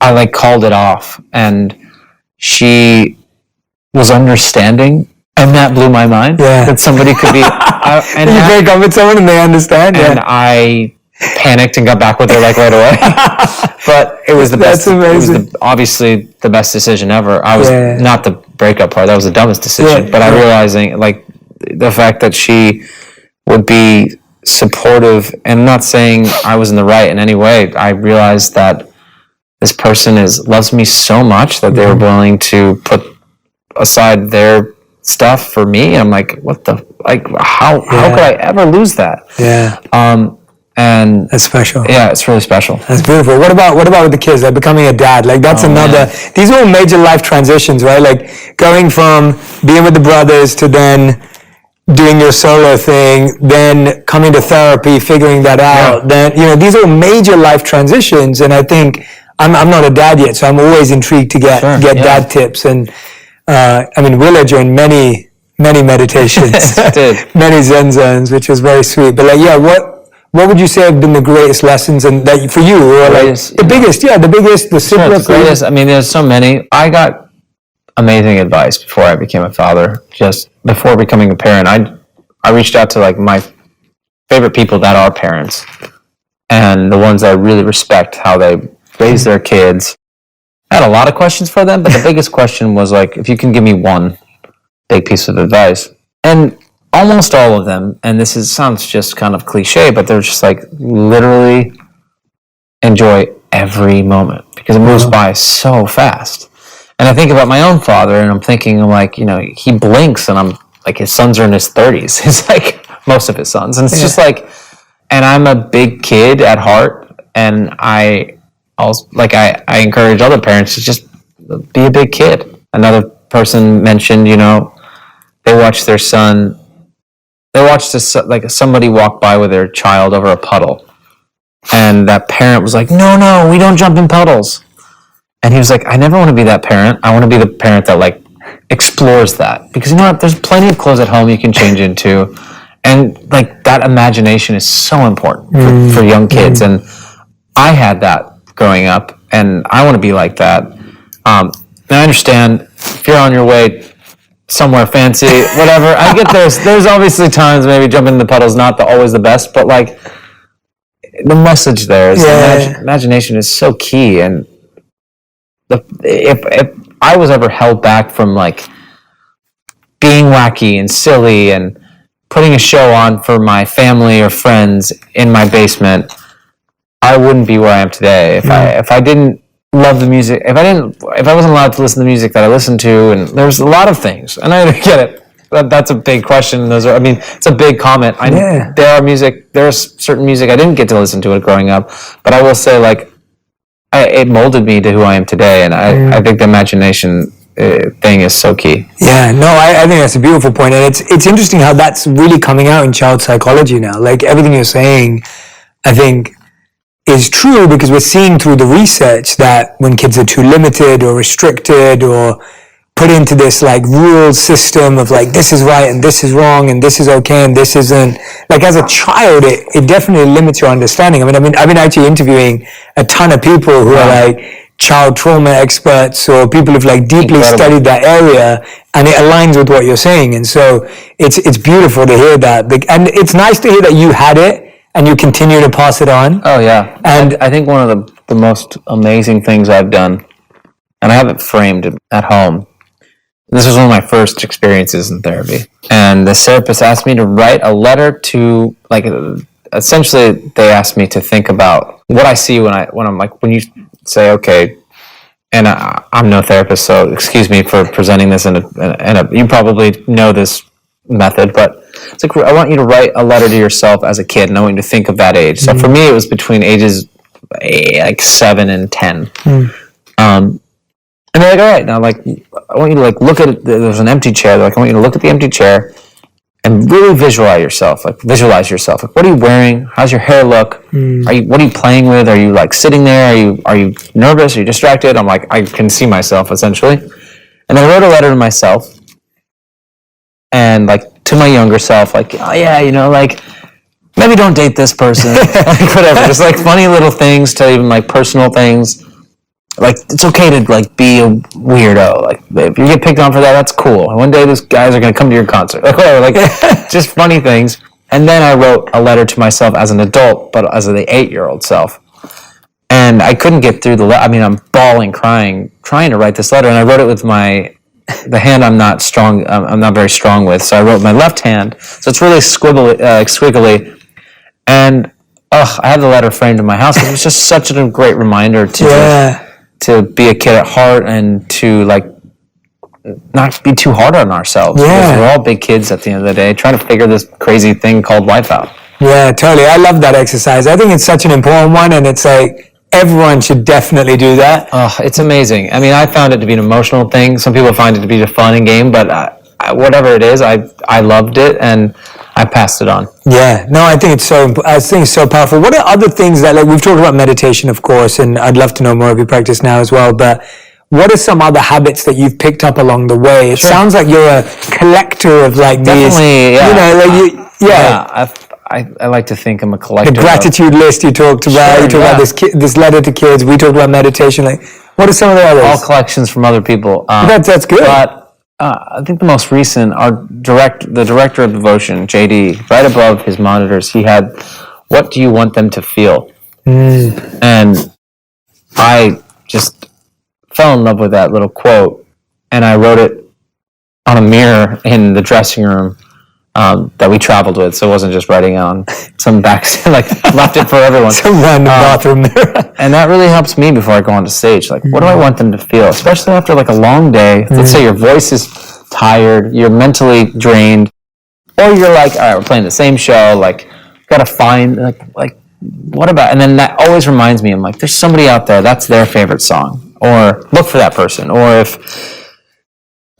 [SPEAKER 2] I like called it off, and she was understanding, and that blew my mind.
[SPEAKER 1] Yeah.
[SPEAKER 2] That somebody could be. And
[SPEAKER 1] you break up with someone and they understand.
[SPEAKER 2] And I panicked and got back with her like right away. But it was the best.
[SPEAKER 1] Amazing.
[SPEAKER 2] It was obviously the best decision ever. I was not the breakup part. That was the dumbest decision.
[SPEAKER 1] Yeah.
[SPEAKER 2] But I realizing, like, the fact that she would be supportive, and not saying I was in the right in any way. I realized that this person loves me so much that they were willing to put aside their stuff for me. I'm like, what the, like, how could I ever lose that?
[SPEAKER 1] Yeah.
[SPEAKER 2] And
[SPEAKER 1] that's special.
[SPEAKER 2] Yeah, it's really special.
[SPEAKER 1] That's beautiful. What about with the kids? Like, becoming a dad. Like, that's another. Man. These are all major life transitions, right? Like, going from being with the brothers to then doing your solo thing, then coming to therapy, figuring that out. Then, you know, these are major life transitions, and I think I'm not a dad yet, so I'm always intrigued to get dad tips. And I mean, Willa joined many meditations, many Zen zones, which was very sweet. But like, what would you say have been the greatest lessons, and that for you, or like the biggest, the simplest?
[SPEAKER 2] Greatest. I mean, there's so many. I got amazing advice before I became a father. Just before becoming a parent, I reached out to, like, my favorite people that are parents, and the ones that I really respect how they raise their kids. I had a lot of questions for them, but the biggest question was, like, if you can give me one big piece of advice. And almost all of them, and sounds just kind of cliche, but they're just like, literally enjoy every moment, because it moves by so fast. And I think about my own father, and I'm thinking, like, you know, he blinks, and I'm like, his sons are in his 30s. He's like most of his sons. And it's just like, and I'm a big kid at heart, and I encourage other parents to just be a big kid. Another person mentioned, you know, they watched somebody walk by with their child over a puddle, and that parent was like, no, we don't jump in puddles. And he was like, I never want to be that parent. I want to be the parent that, like, explores that, because, you know what, there's plenty of clothes at home you can change into, and, like, that imagination is so important for young kids. And I had that growing up, and I want to be like that. And I understand if you're on your way somewhere fancy, whatever. I get there's obviously times maybe jumping in the puddle is not always the best, but like the message there is imagination is so key. And if I was ever held back from like being wacky and silly and putting a show on for my family or friends in my basement, I wouldn't be where I am today. If I didn't love the music, if I wasn't allowed to listen to the music that I listened to, and there's a lot of things, and I get it. That's a big question. It's a big comment. There's certain music I didn't get to listen to it growing up, but I will say, like, it molded me to who I am today, and I think the imagination thing is so key.
[SPEAKER 1] Yeah, no, I think that's a beautiful point, and it's interesting how that's really coming out in child psychology now. Like everything you're saying, I think is true because we're seeing through the research that when kids are too limited or restricted or put into this like rule system of like this is right and this is wrong and this is okay and this isn't, like as a child it definitely limits your understanding. I've been actually interviewing a ton of people who are like child trauma experts or people who've like deeply studied that area, and it aligns with what you're saying. And so it's beautiful to hear that, and it's nice to hear that you had it and you continue to pass it on.
[SPEAKER 2] Oh yeah, and I think one of the most amazing things I've done, and I have it framed at home. This was one of my first experiences in therapy, and the therapist asked me to write a letter to, like, essentially they asked me to think about what I see when you say, okay, and I'm no therapist, so excuse me for presenting this in a you probably know this method, but it's like, I want you to write a letter to yourself as a kid, and I want you to think of that age. So for me, it was between ages like 7 and 10. And they're like, all right, now, like, I want you to, like, look at it. There's an empty chair. They're like, I want you to look at the empty chair and really visualize yourself. Like, what are you wearing? How's your hair look? What are you playing with? Are you, like, sitting there? Are you nervous? Are you distracted? I'm like, I can see myself, essentially. And I wrote a letter to myself and, like, to my younger self, like, oh, yeah, like, maybe don't date this person. Like, whatever. Just, like, funny little things to even, like, personal things. Like, it's okay to, like, be a weirdo. Like, if you get picked on for that, that's cool. One day those guys are going to come to your concert. Like, whatever. Like, just funny things. And then I wrote a letter to myself as an adult, but as the 8-year-old self. And I couldn't get through the letter. I mean, I'm bawling, crying, trying to write this letter. And I wrote it with the hand I'm not very strong with. So I wrote my left hand. So it's really squiggly. And, I had the letter framed in my house. It was just such a great reminder to be a kid at heart and to, like, not be too hard on ourselves. Because we're all big kids at the end of the day, trying to figure this crazy thing called life out.
[SPEAKER 1] Yeah, totally. I love that exercise. I think it's such an important one, and it's like everyone should definitely do that.
[SPEAKER 2] Oh, it's amazing. I mean, I found it to be an emotional thing. Some people find it to be a fun and game, but whatever it is, I loved it, and I passed it on.
[SPEAKER 1] Yeah, no, I think it's so powerful. What are other things that, like, we've talked about meditation, of course, and I'd love to know more of your practice now as well, but what are some other habits that you've picked up along the way? It sounds like you're a collector of, like,
[SPEAKER 2] definitely,
[SPEAKER 1] these,
[SPEAKER 2] I like to think I'm a collector.
[SPEAKER 1] The gratitude list you talked about, about this letter to kids, we talked about meditation, like, what are some of the others?
[SPEAKER 2] All collections from other people.
[SPEAKER 1] That's good.
[SPEAKER 2] But I think the most recent, the director of devotion, JD, right above his monitors, he had, "What do you want them to feel?" And I just fell in love with that little quote, and I wrote it on a mirror in the dressing room that we traveled with, so it wasn't just writing on some back, like, left it for everyone.
[SPEAKER 1] Some random bathroom mirror.
[SPEAKER 2] And that really helps me before I go on to stage. Like, what do I want them to feel? Especially after, like, a long day. Let's say your voice is tired, you're mentally drained, or you're like, all right, we're playing the same show, like, gotta find, like, what about, and then that always reminds me, I'm like, there's somebody out there, that's their favorite song, or look for that person, or if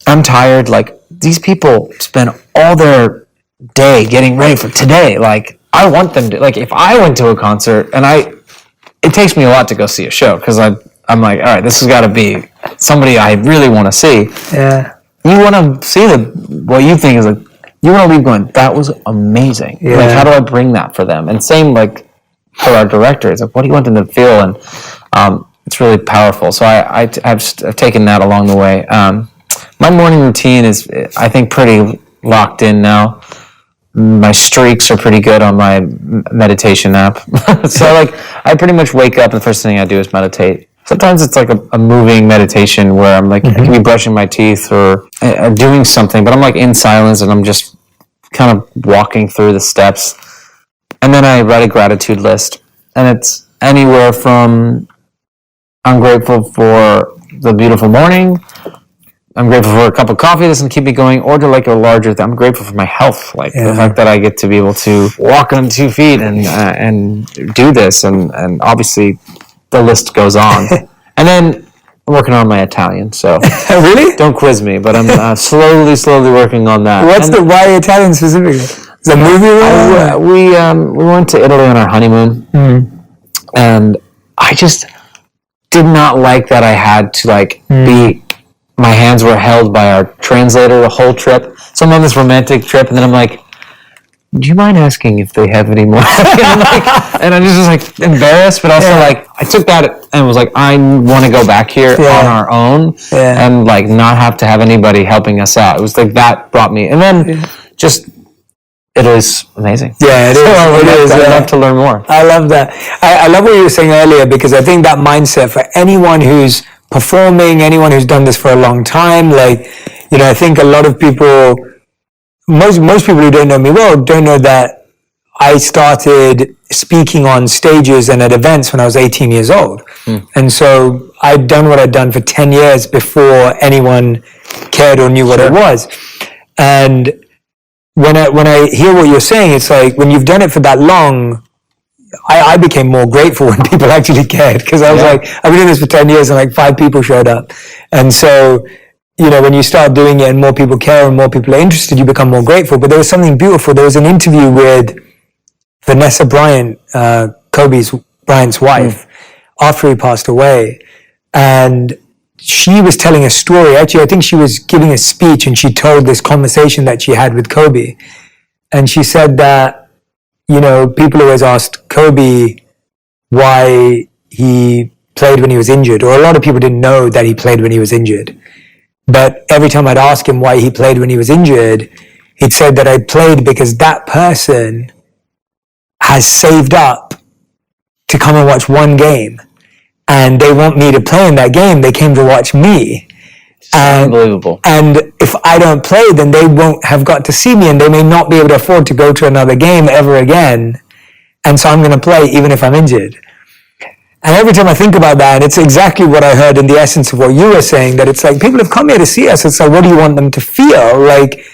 [SPEAKER 2] I'm tired, like, these people spend all their day getting ready for today. Like, I want them to, like, if I went to a concert, and it takes me a lot to go see a show, because I'm like, all right, this has got to be somebody I really want to see.
[SPEAKER 1] Yeah.
[SPEAKER 2] You want to see what you think is, like, you want to leave going, that was amazing. Yeah. Like, how do I bring that for them? And same, like, for our director, it's like, what do you want them to feel? And it's really powerful. So I've taken that along the way. My morning routine is, I think, pretty locked in now. My streaks are pretty good on my meditation app. So like, I pretty much wake up and the first thing I do is meditate. Sometimes it's like a moving meditation where I'm like, I can be brushing my teeth or doing something, but I'm like in silence and I'm just kind of walking through the steps. And then I write a gratitude list, and it's anywhere from I'm grateful for the beautiful morning, I'm grateful for a cup of coffee that doesn't keep me going, or to like a larger I'm grateful for my health, like the fact that I get to be able to walk on 2 feet and do this, and obviously the list goes on. And then I'm working on my Italian, so
[SPEAKER 1] Really?
[SPEAKER 2] don't quiz me, but I'm slowly working on that.
[SPEAKER 1] Why Italian specifically? Is it a movie?
[SPEAKER 2] We went to Italy on our honeymoon, and I just did not like that I had to be. My hands were held by our translator the whole trip. So I'm on this romantic trip, and then I'm like, do you mind asking if they have any more? And I'm just like embarrassed, but also like I took that and was like, I want to go back here on our own and like not have to have anybody helping us out. It was like that brought me, and then just Italy's amazing.
[SPEAKER 1] Yeah, it is.
[SPEAKER 2] I'd love to learn more.
[SPEAKER 1] I love that. I love what you were saying earlier, because I think that mindset for anyone who's performing, anyone who's done this for a long time, I think a lot of people, most people who don't know me well, don't know that I started speaking on stages and at events when I was 18 years old. And so I'd done what I'd done for 10 years before anyone cared or knew what it was. And when I hear what you're saying, it's like when you've done it for that long, I became more grateful when people actually cared, because I was like, I've been doing this for 10 years and like 5 people showed up. And so, when you start doing it and more people care and more people are interested, you become more grateful. But there was something beautiful. There was an interview with Vanessa Bryant, Kobe Bryant's wife, after he passed away. And she was telling a story. Actually, I think she was giving a speech, and she told this conversation that she had with Kobe. And she said that, people always asked Kobe why he played when he was injured, or a lot of people didn't know that he played when he was injured. But every time I'd ask him why he played when he was injured, he'd said that I played because that person has saved up to come and watch one game, and they want me to play in that game. They came to watch me.
[SPEAKER 2] Unbelievable.
[SPEAKER 1] And if I don't play, then they won't have got to see me, and they may not be able to afford to go to another game ever again. And so I'm going to play even if I'm injured. And every time I think about that, and it's exactly what I heard in the essence of what you were saying, that it's like, people have come here to see us. It's like, what do you want them to feel? Like,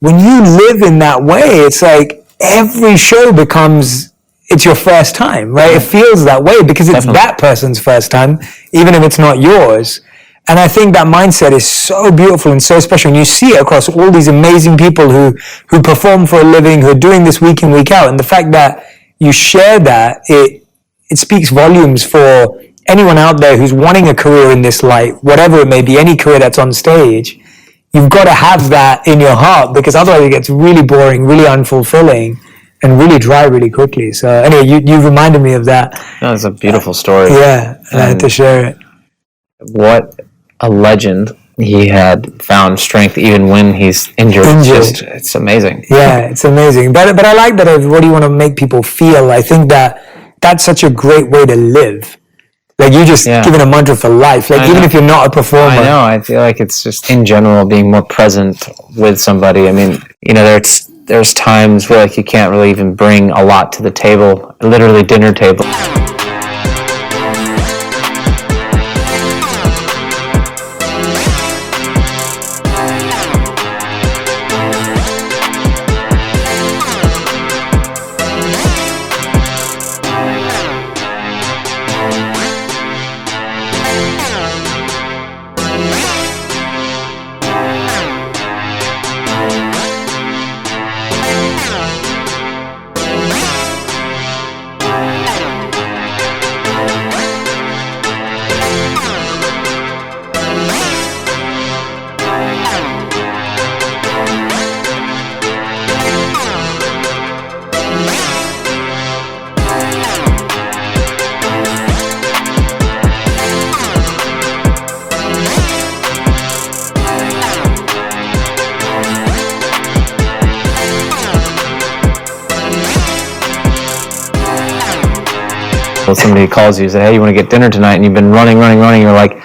[SPEAKER 1] when you live in that way, it's like every show becomes, it's your first time, right? It feels that way because it's that person's first time, even if it's not yours. And I think that mindset is so beautiful and so special. And you see it across all these amazing people who perform for a living, who are doing this week in, week out. And the fact that you share that, it speaks volumes for anyone out there who's wanting a career in this light, whatever it may be, any career that's on stage. You've got to have that in your heart, because otherwise it gets really boring, really unfulfilling, and really dry really quickly. So anyway, you reminded me of that.
[SPEAKER 2] That's a beautiful story.
[SPEAKER 1] Yeah, and I had to share it.
[SPEAKER 2] What a legend. He had found strength even when he's injured. It's amazing.
[SPEAKER 1] Yeah, it's amazing. But I like that of what do you want to make people feel. I think that's such a great way to live. Like, you just given a mantra for life. Like, even if you're not a performer.
[SPEAKER 2] I know. I feel like it's just, in general, being more present with somebody. I mean, there's times where like you can't really even bring a lot to the table, literally dinner table. example, somebody calls you and says, hey, you want to get dinner tonight? And you've been running. You're like,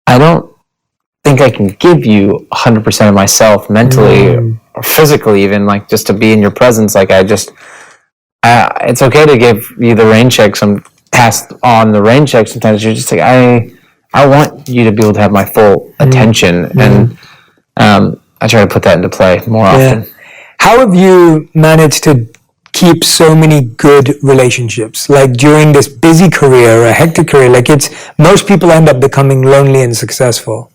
[SPEAKER 2] I don't think I can give you 100% of myself mentally or physically, even, like, just to be in your presence. Like, it's okay to give you the rain check, pass on the rain check. Sometimes you're just like, I want you to be able to have my full attention. And I try to put that into play more often.
[SPEAKER 1] How have you managed to keep so many good relationships? Like, during this busy career, a hectic career, like, most people end up becoming lonely and successful,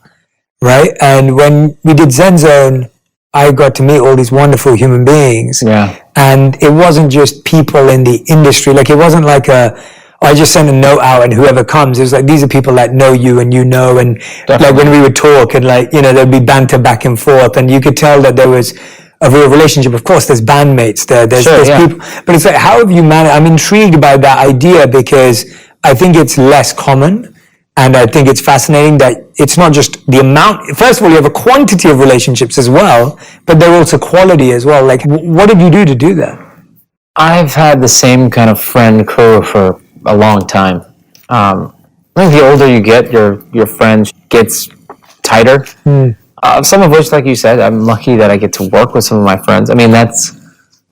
[SPEAKER 1] right? And when we did Zen Zone, I got to meet all these wonderful human beings. Yeah. And it wasn't just people in the industry. Like, it wasn't like I just send a note out and whoever comes, it was like, these are people that know you and you know. And definitely. Like, when we would talk and, like, you know, there'd be banter back and forth, and you could tell that there was a real relationship. Of course, there's bandmates there, there's people, but it's like, how have you managed? I'm intrigued by that idea, because I think it's less common, and I think it's fascinating that it's not just the amount. First of all, you have a quantity of relationships as well, but they're also quality as well. Like, what did you do to do that?
[SPEAKER 2] I've had the same kind of friend crew for a long time. I think the older you get, your friends gets tighter. Some of which, like you said, I'm lucky that I get to work with some of my friends. I mean, that's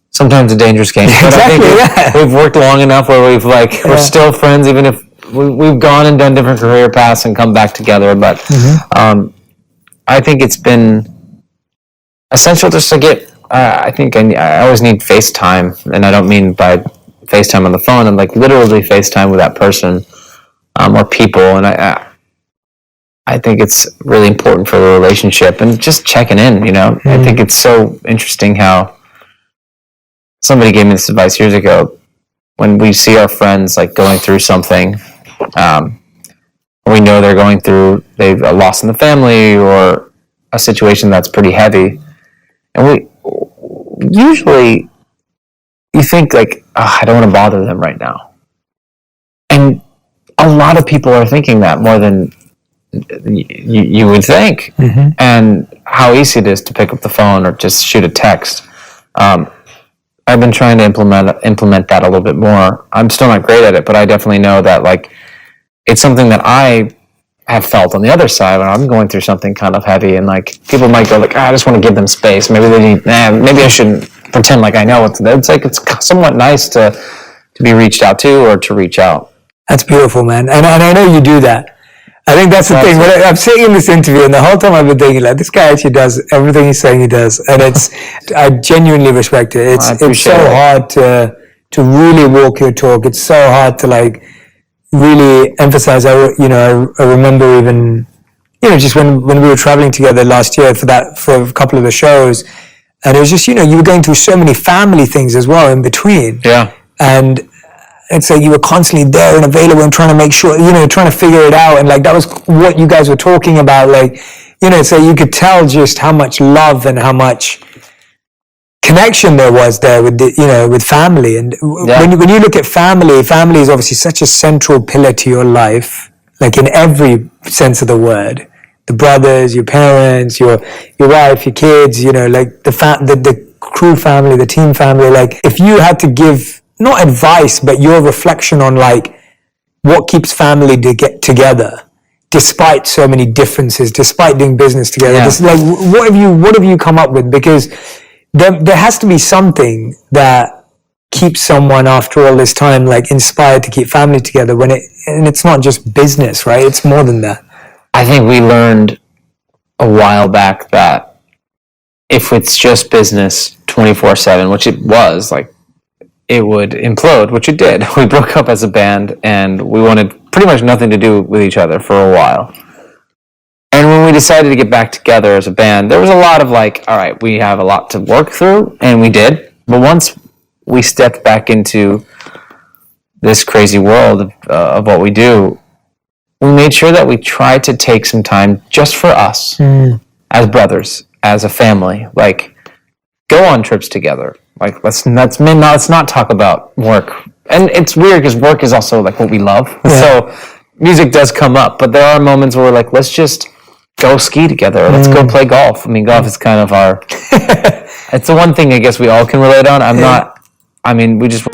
[SPEAKER 2] sometimes a dangerous game. But exactly, I think we've worked long enough where we're still friends, even if we've gone and done different career paths and come back together. But I think it's been essential just to get, I think I always need FaceTime, and I don't mean by FaceTime on the phone, and like literally FaceTime with that person or people. And I think it's really important for the relationship and just checking in, you know. I think it's so interesting how somebody gave me this advice years ago. When we see our friends like going through something, we know they're going through, they've a loss in the family or a situation that's pretty heavy, and we usually, you think like, oh, I don't want to bother them right now. And a lot of people are thinking that more than you would think. And how easy it is to pick up the phone or just shoot a text. I've been trying to implement that a little bit more. I'm still not great at it, but I definitely know that, like, it's something that I have felt on the other side when I'm going through something kind of heavy, and like people might go like, I just want to give them space. Maybe they need, maybe I shouldn't pretend like I know. It's like, it's somewhat nice to be reached out to or to reach out.
[SPEAKER 1] That's beautiful, man. And I know you do that. I think that's the thing. When I'm sitting in this interview, and the whole time I've been thinking, like, this guy actually does everything he's saying he does, and I genuinely respect it. It's so hard to really walk your talk. It's so hard to, like, really emphasize. I remember even, just when we were traveling together last year for a couple of the shows, and it was just, you were going through so many family things as well in between.
[SPEAKER 2] Yeah.
[SPEAKER 1] And it's like you were constantly there and available and trying to make sure, trying to figure it out. And like, that was what you guys were talking about. Like, so you could tell just how much love and how much connection there was there with with family. And when you look at family is obviously such a central pillar to your life, like in every sense of the word. The brothers, your parents, your wife, your kids, like the crew family, the team family. Like, if you had to give, not advice, but your reflection on like what keeps family to get together despite so many differences, despite doing business together. Yeah. Like, what have you come up with? Because there has to be something that keeps someone after all this time like inspired to keep family together and it's not just business, right? It's more than that.
[SPEAKER 2] I think we learned a while back that if it's just business 24/7, which it was, like, it would implode, which it did. We broke up as a band, and we wanted pretty much nothing to do with each other for a while. And when we decided to get back together as a band, there was a lot of like, all right, we have a lot to work through, and we did. But once we stepped back into this crazy world of what we do, we made sure that we tried to take some time just for us as brothers, as a family. Like, go on trips together. Like, let's not talk about work. And it's weird because work is also like what we love. Yeah. So music does come up, but there are moments where we're like, let's just go ski together. Or let's go play golf. I mean, golf is kind of our, it's the one thing I guess we all can relate on. We just.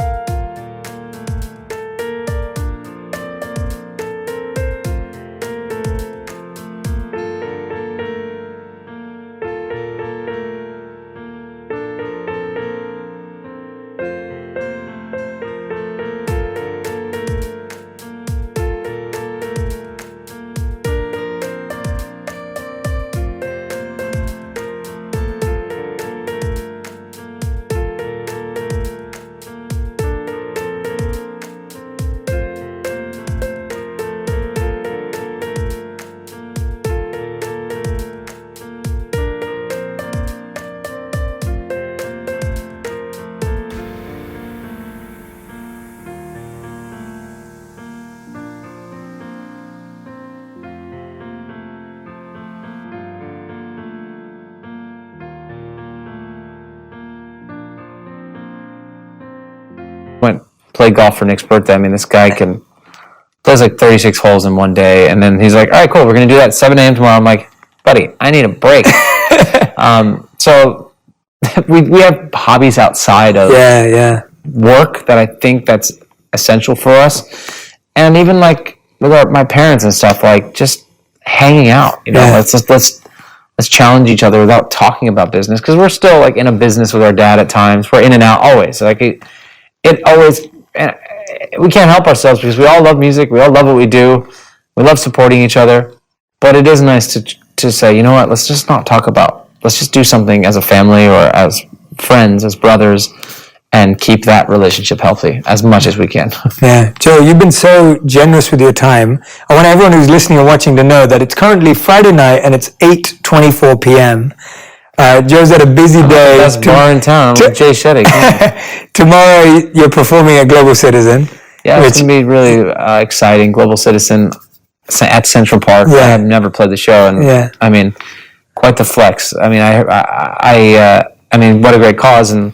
[SPEAKER 2] played golf for Nick's birthday. I mean, this guy plays like 36 holes in one day, and then he's like, all right, cool, we're going to do that at 7 a.m. tomorrow. I'm like, buddy, I need a break. So we have hobbies outside of work that I think that's essential for us. And even like with my parents and stuff, like just hanging out, you know, let's challenge each other without talking about business, because we're still like in a business with our dad at times. We're in and out always. Like it always, we can't help ourselves because we all love music. We all love what we do. We love supporting each other. But it is nice to say, you know what, let's just not talk about, let's just do something as a family or as friends, as brothers, and keep that relationship healthy as much as we can.
[SPEAKER 1] Yeah. Joe, you've been so generous with your time. I want everyone who's listening or watching to know that it's currently Friday night and it's 8:24 p.m. Joe's had a busy day.
[SPEAKER 2] Best bar in town with Jay Shetty.
[SPEAKER 1] Tomorrow you're performing at Global Citizen.
[SPEAKER 2] Yeah, it's going to be really exciting. Global Citizen at Central Park. I have never played the show, and I mean, quite the flex. I mean, I mean, what a great cause, and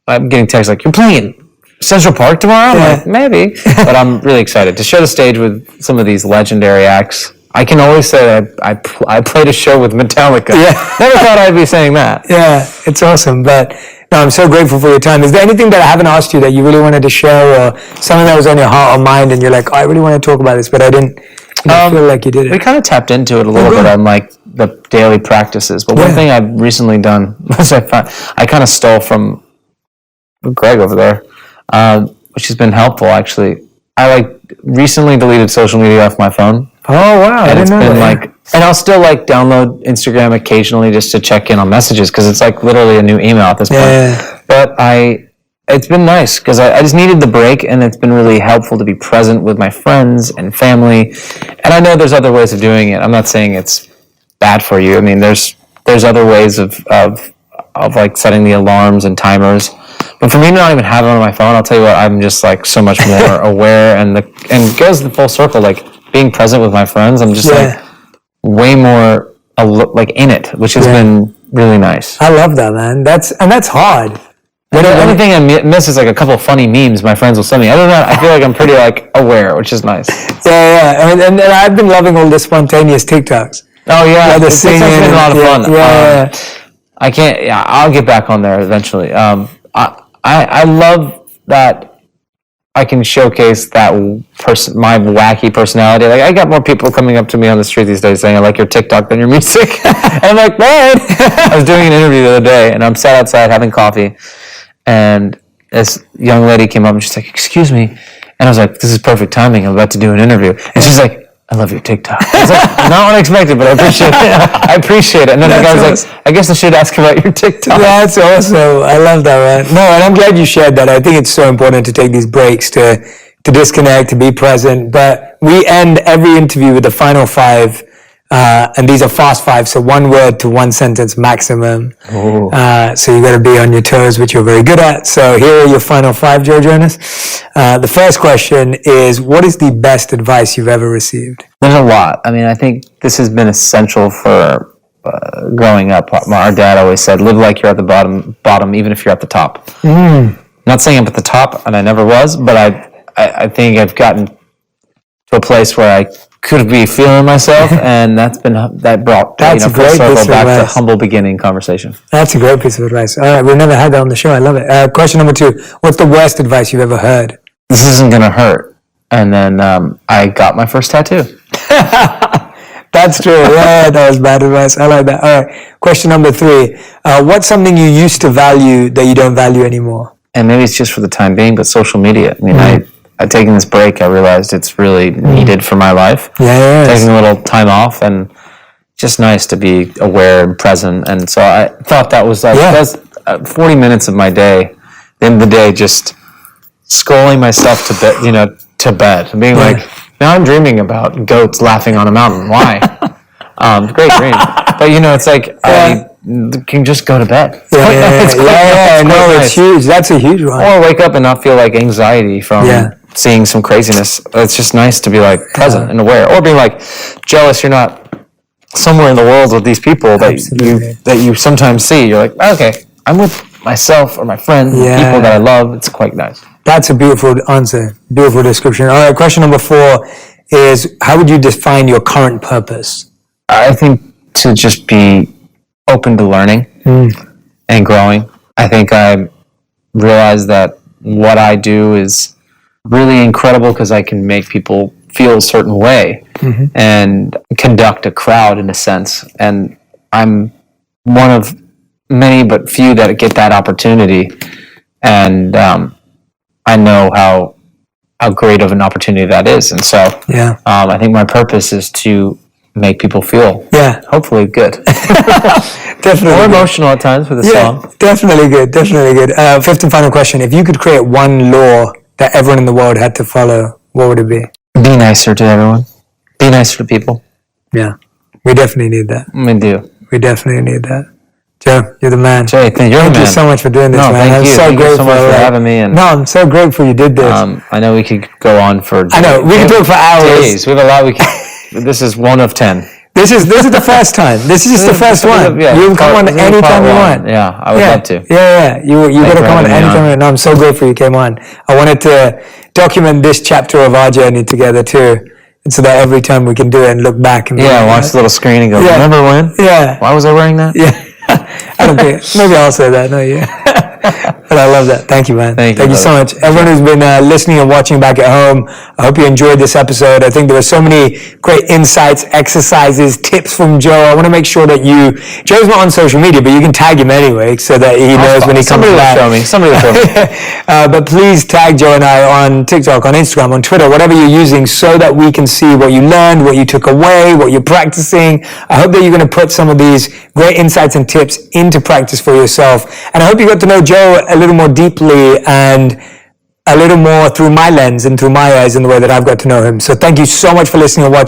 [SPEAKER 2] I'm getting texts like, you're playing Central Park tomorrow? I'm like, maybe. But I'm really excited to share the stage with some of these legendary acts. I can always say that I played a show with Metallica. Never thought I'd be saying that. Yeah, it's awesome. But no, I'm so grateful for your time. Is there anything that I haven't asked you that you really wanted to share, or something that was on your heart or mind and you're like, oh, I really want to talk about this, but I didn't feel like you did it? We kind of tapped into it a little bit on like the daily practices. But one thing I've recently done was I kind of stole from Greg over there, which has been helpful actually. I like recently deleted social media off my phone.
[SPEAKER 1] Oh wow!
[SPEAKER 2] And it's been like, and I'll still like download Instagram occasionally just to check in on messages, because it's like literally a new email at this point. But it's been nice because I just needed the break, and it's been really helpful to be present with my friends and family. And I know there's other ways of doing it. I'm not saying it's bad for you. I mean, there's other ways of like setting the alarms and timers. But for me to not even have it on my phone, I'll tell you what, I'm just like so much more aware, and it goes the full circle, like being present with my friends. I'm just like way more like in it, which has been really nice.
[SPEAKER 1] I love that, man. That's hard.
[SPEAKER 2] The only thing I miss is like a couple of funny memes my friends will send me. Other than that, I feel like I'm pretty like aware, which is nice.
[SPEAKER 1] And I've been loving all the spontaneous TikToks.
[SPEAKER 2] Oh yeah,
[SPEAKER 1] the singing.
[SPEAKER 2] It's been a lot of fun. I can't. Yeah, I'll get back on there eventually. I love that I can showcase that my wacky personality. Like, I got more people coming up to me on the street these days saying, I like your TikTok than your music. And I'm like, man. I was doing an interview the other day, and I'm sat outside having coffee, and this young lady came up and she's like, excuse me. And I was like, this is perfect timing. I'm about to do an interview. And she's like, I love your TikTok. I was like, not unexpected, but I appreciate it. I appreciate it. And then the guy was like, I guess I should ask about your TikTok.
[SPEAKER 1] That's awesome. I love that, man. No, and I'm glad you shared that. I think it's so important to take these breaks, to disconnect, to be present. But we end every interview with the final 5, and these are fast 5, so 1 word to 1 sentence maximum. So you got to be on your toes, which you're very good at. So here are your final 5, Joe Jonas. The first question is, what is the best advice you've ever received?
[SPEAKER 2] There's a lot. I mean, I think this has been essential for growing up. Our dad always said, live like you're at the bottom, even if you're at the top. Not saying I'm at the top, and I never was, but I think I've gotten to a place where I could be feeling myself, and that brought full circle back to humble beginning conversation.
[SPEAKER 1] That's a great piece of advice. All right, we've never had that on the show. I love it. Question number 2: what's the worst advice you've ever heard?
[SPEAKER 2] This isn't gonna hurt. And then I got my first tattoo.
[SPEAKER 1] That's true. Yeah, that was bad advice. I like that. All right. Question number 3: what's something you used to value that you don't value anymore?
[SPEAKER 2] And maybe it's just for the time being, but social media. I mean, I've taken this break. I realized it's really needed for my life. Taking a little time off, and just nice to be aware and present. And so I thought that was that's 40 minutes of my day. At the end of the day, just scrolling myself to bed, to bed, and being like, now I'm dreaming about goats laughing on a mountain. Why? Great dream. But it's like I can just go to bed.
[SPEAKER 1] It's huge. That's a huge one.
[SPEAKER 2] Or wake up and not feel like anxiety from seeing some craziness. It's just nice to be like present and aware, or being like jealous you're not somewhere in the world with these people that you sometimes see. You're like, okay, I'm with myself or my friends, people that I love. It's quite nice.
[SPEAKER 1] That's a beautiful answer. Beautiful description. All right, question number 4 is, how would you define your current purpose?
[SPEAKER 2] I think to just be open to learning and growing. I think I realize that what I do is really incredible because I can make people feel a certain way and conduct a crowd in a sense. And I'm one of many but few that get that opportunity. And I know how great of an opportunity that is. And so I think my purpose is to make people feel hopefully good.
[SPEAKER 1] Definitely
[SPEAKER 2] More
[SPEAKER 1] good.
[SPEAKER 2] Emotional at times with a song.
[SPEAKER 1] Definitely good. Fifth and final question. If you could create one law that everyone in the world had to follow, what would it be?
[SPEAKER 2] Be nicer to everyone. Be nicer to people.
[SPEAKER 1] Yeah. We definitely need that.
[SPEAKER 2] We do.
[SPEAKER 1] We definitely need that. Joe, you're the man.
[SPEAKER 2] Jay, thank
[SPEAKER 1] you so much for doing this, man.
[SPEAKER 2] Thank you. Thank you so much for having me. And,
[SPEAKER 1] I'm so grateful you did this.
[SPEAKER 2] I know we could go on for days.
[SPEAKER 1] I know, we could talk for hours.
[SPEAKER 2] Days. We have a lot. This is 1 of 10.
[SPEAKER 1] This is the first time. This is just the first one.
[SPEAKER 2] Yeah,
[SPEAKER 1] you can come on anytime you want.
[SPEAKER 2] Yeah, I would love to.
[SPEAKER 1] Yeah. You got to come on anytime. No, I'm so grateful you came on. I wanted to document this chapter of our journey together too, and so that every time we can do it and look back and
[SPEAKER 2] watch the little screen and go, remember when?
[SPEAKER 1] Yeah.
[SPEAKER 2] Why was I wearing that?
[SPEAKER 1] Yeah. I don't think. Maybe I'll say that. No, you. But I love that. Thank you, man. Thank you so much. Everyone who's been listening and watching back at home, I hope you enjoyed this episode. I think there were so many great insights, exercises, tips from Joe. I want to make sure that Joe's not on social media, but you can tag him anyway so that he knows when he comes back.
[SPEAKER 2] Somebody will show me.
[SPEAKER 1] But please tag Joe and I on TikTok, on Instagram, on Twitter, whatever you're using, so that we can see what you learned, what you took away, what you're practicing. I hope that you're going to put some of these great insights and tips into practice for yourself. And I hope you got to know Joe a little more deeply and a little more through my lens and through my eyes in the way that I've got to know him. So thank you so much for listening and watching.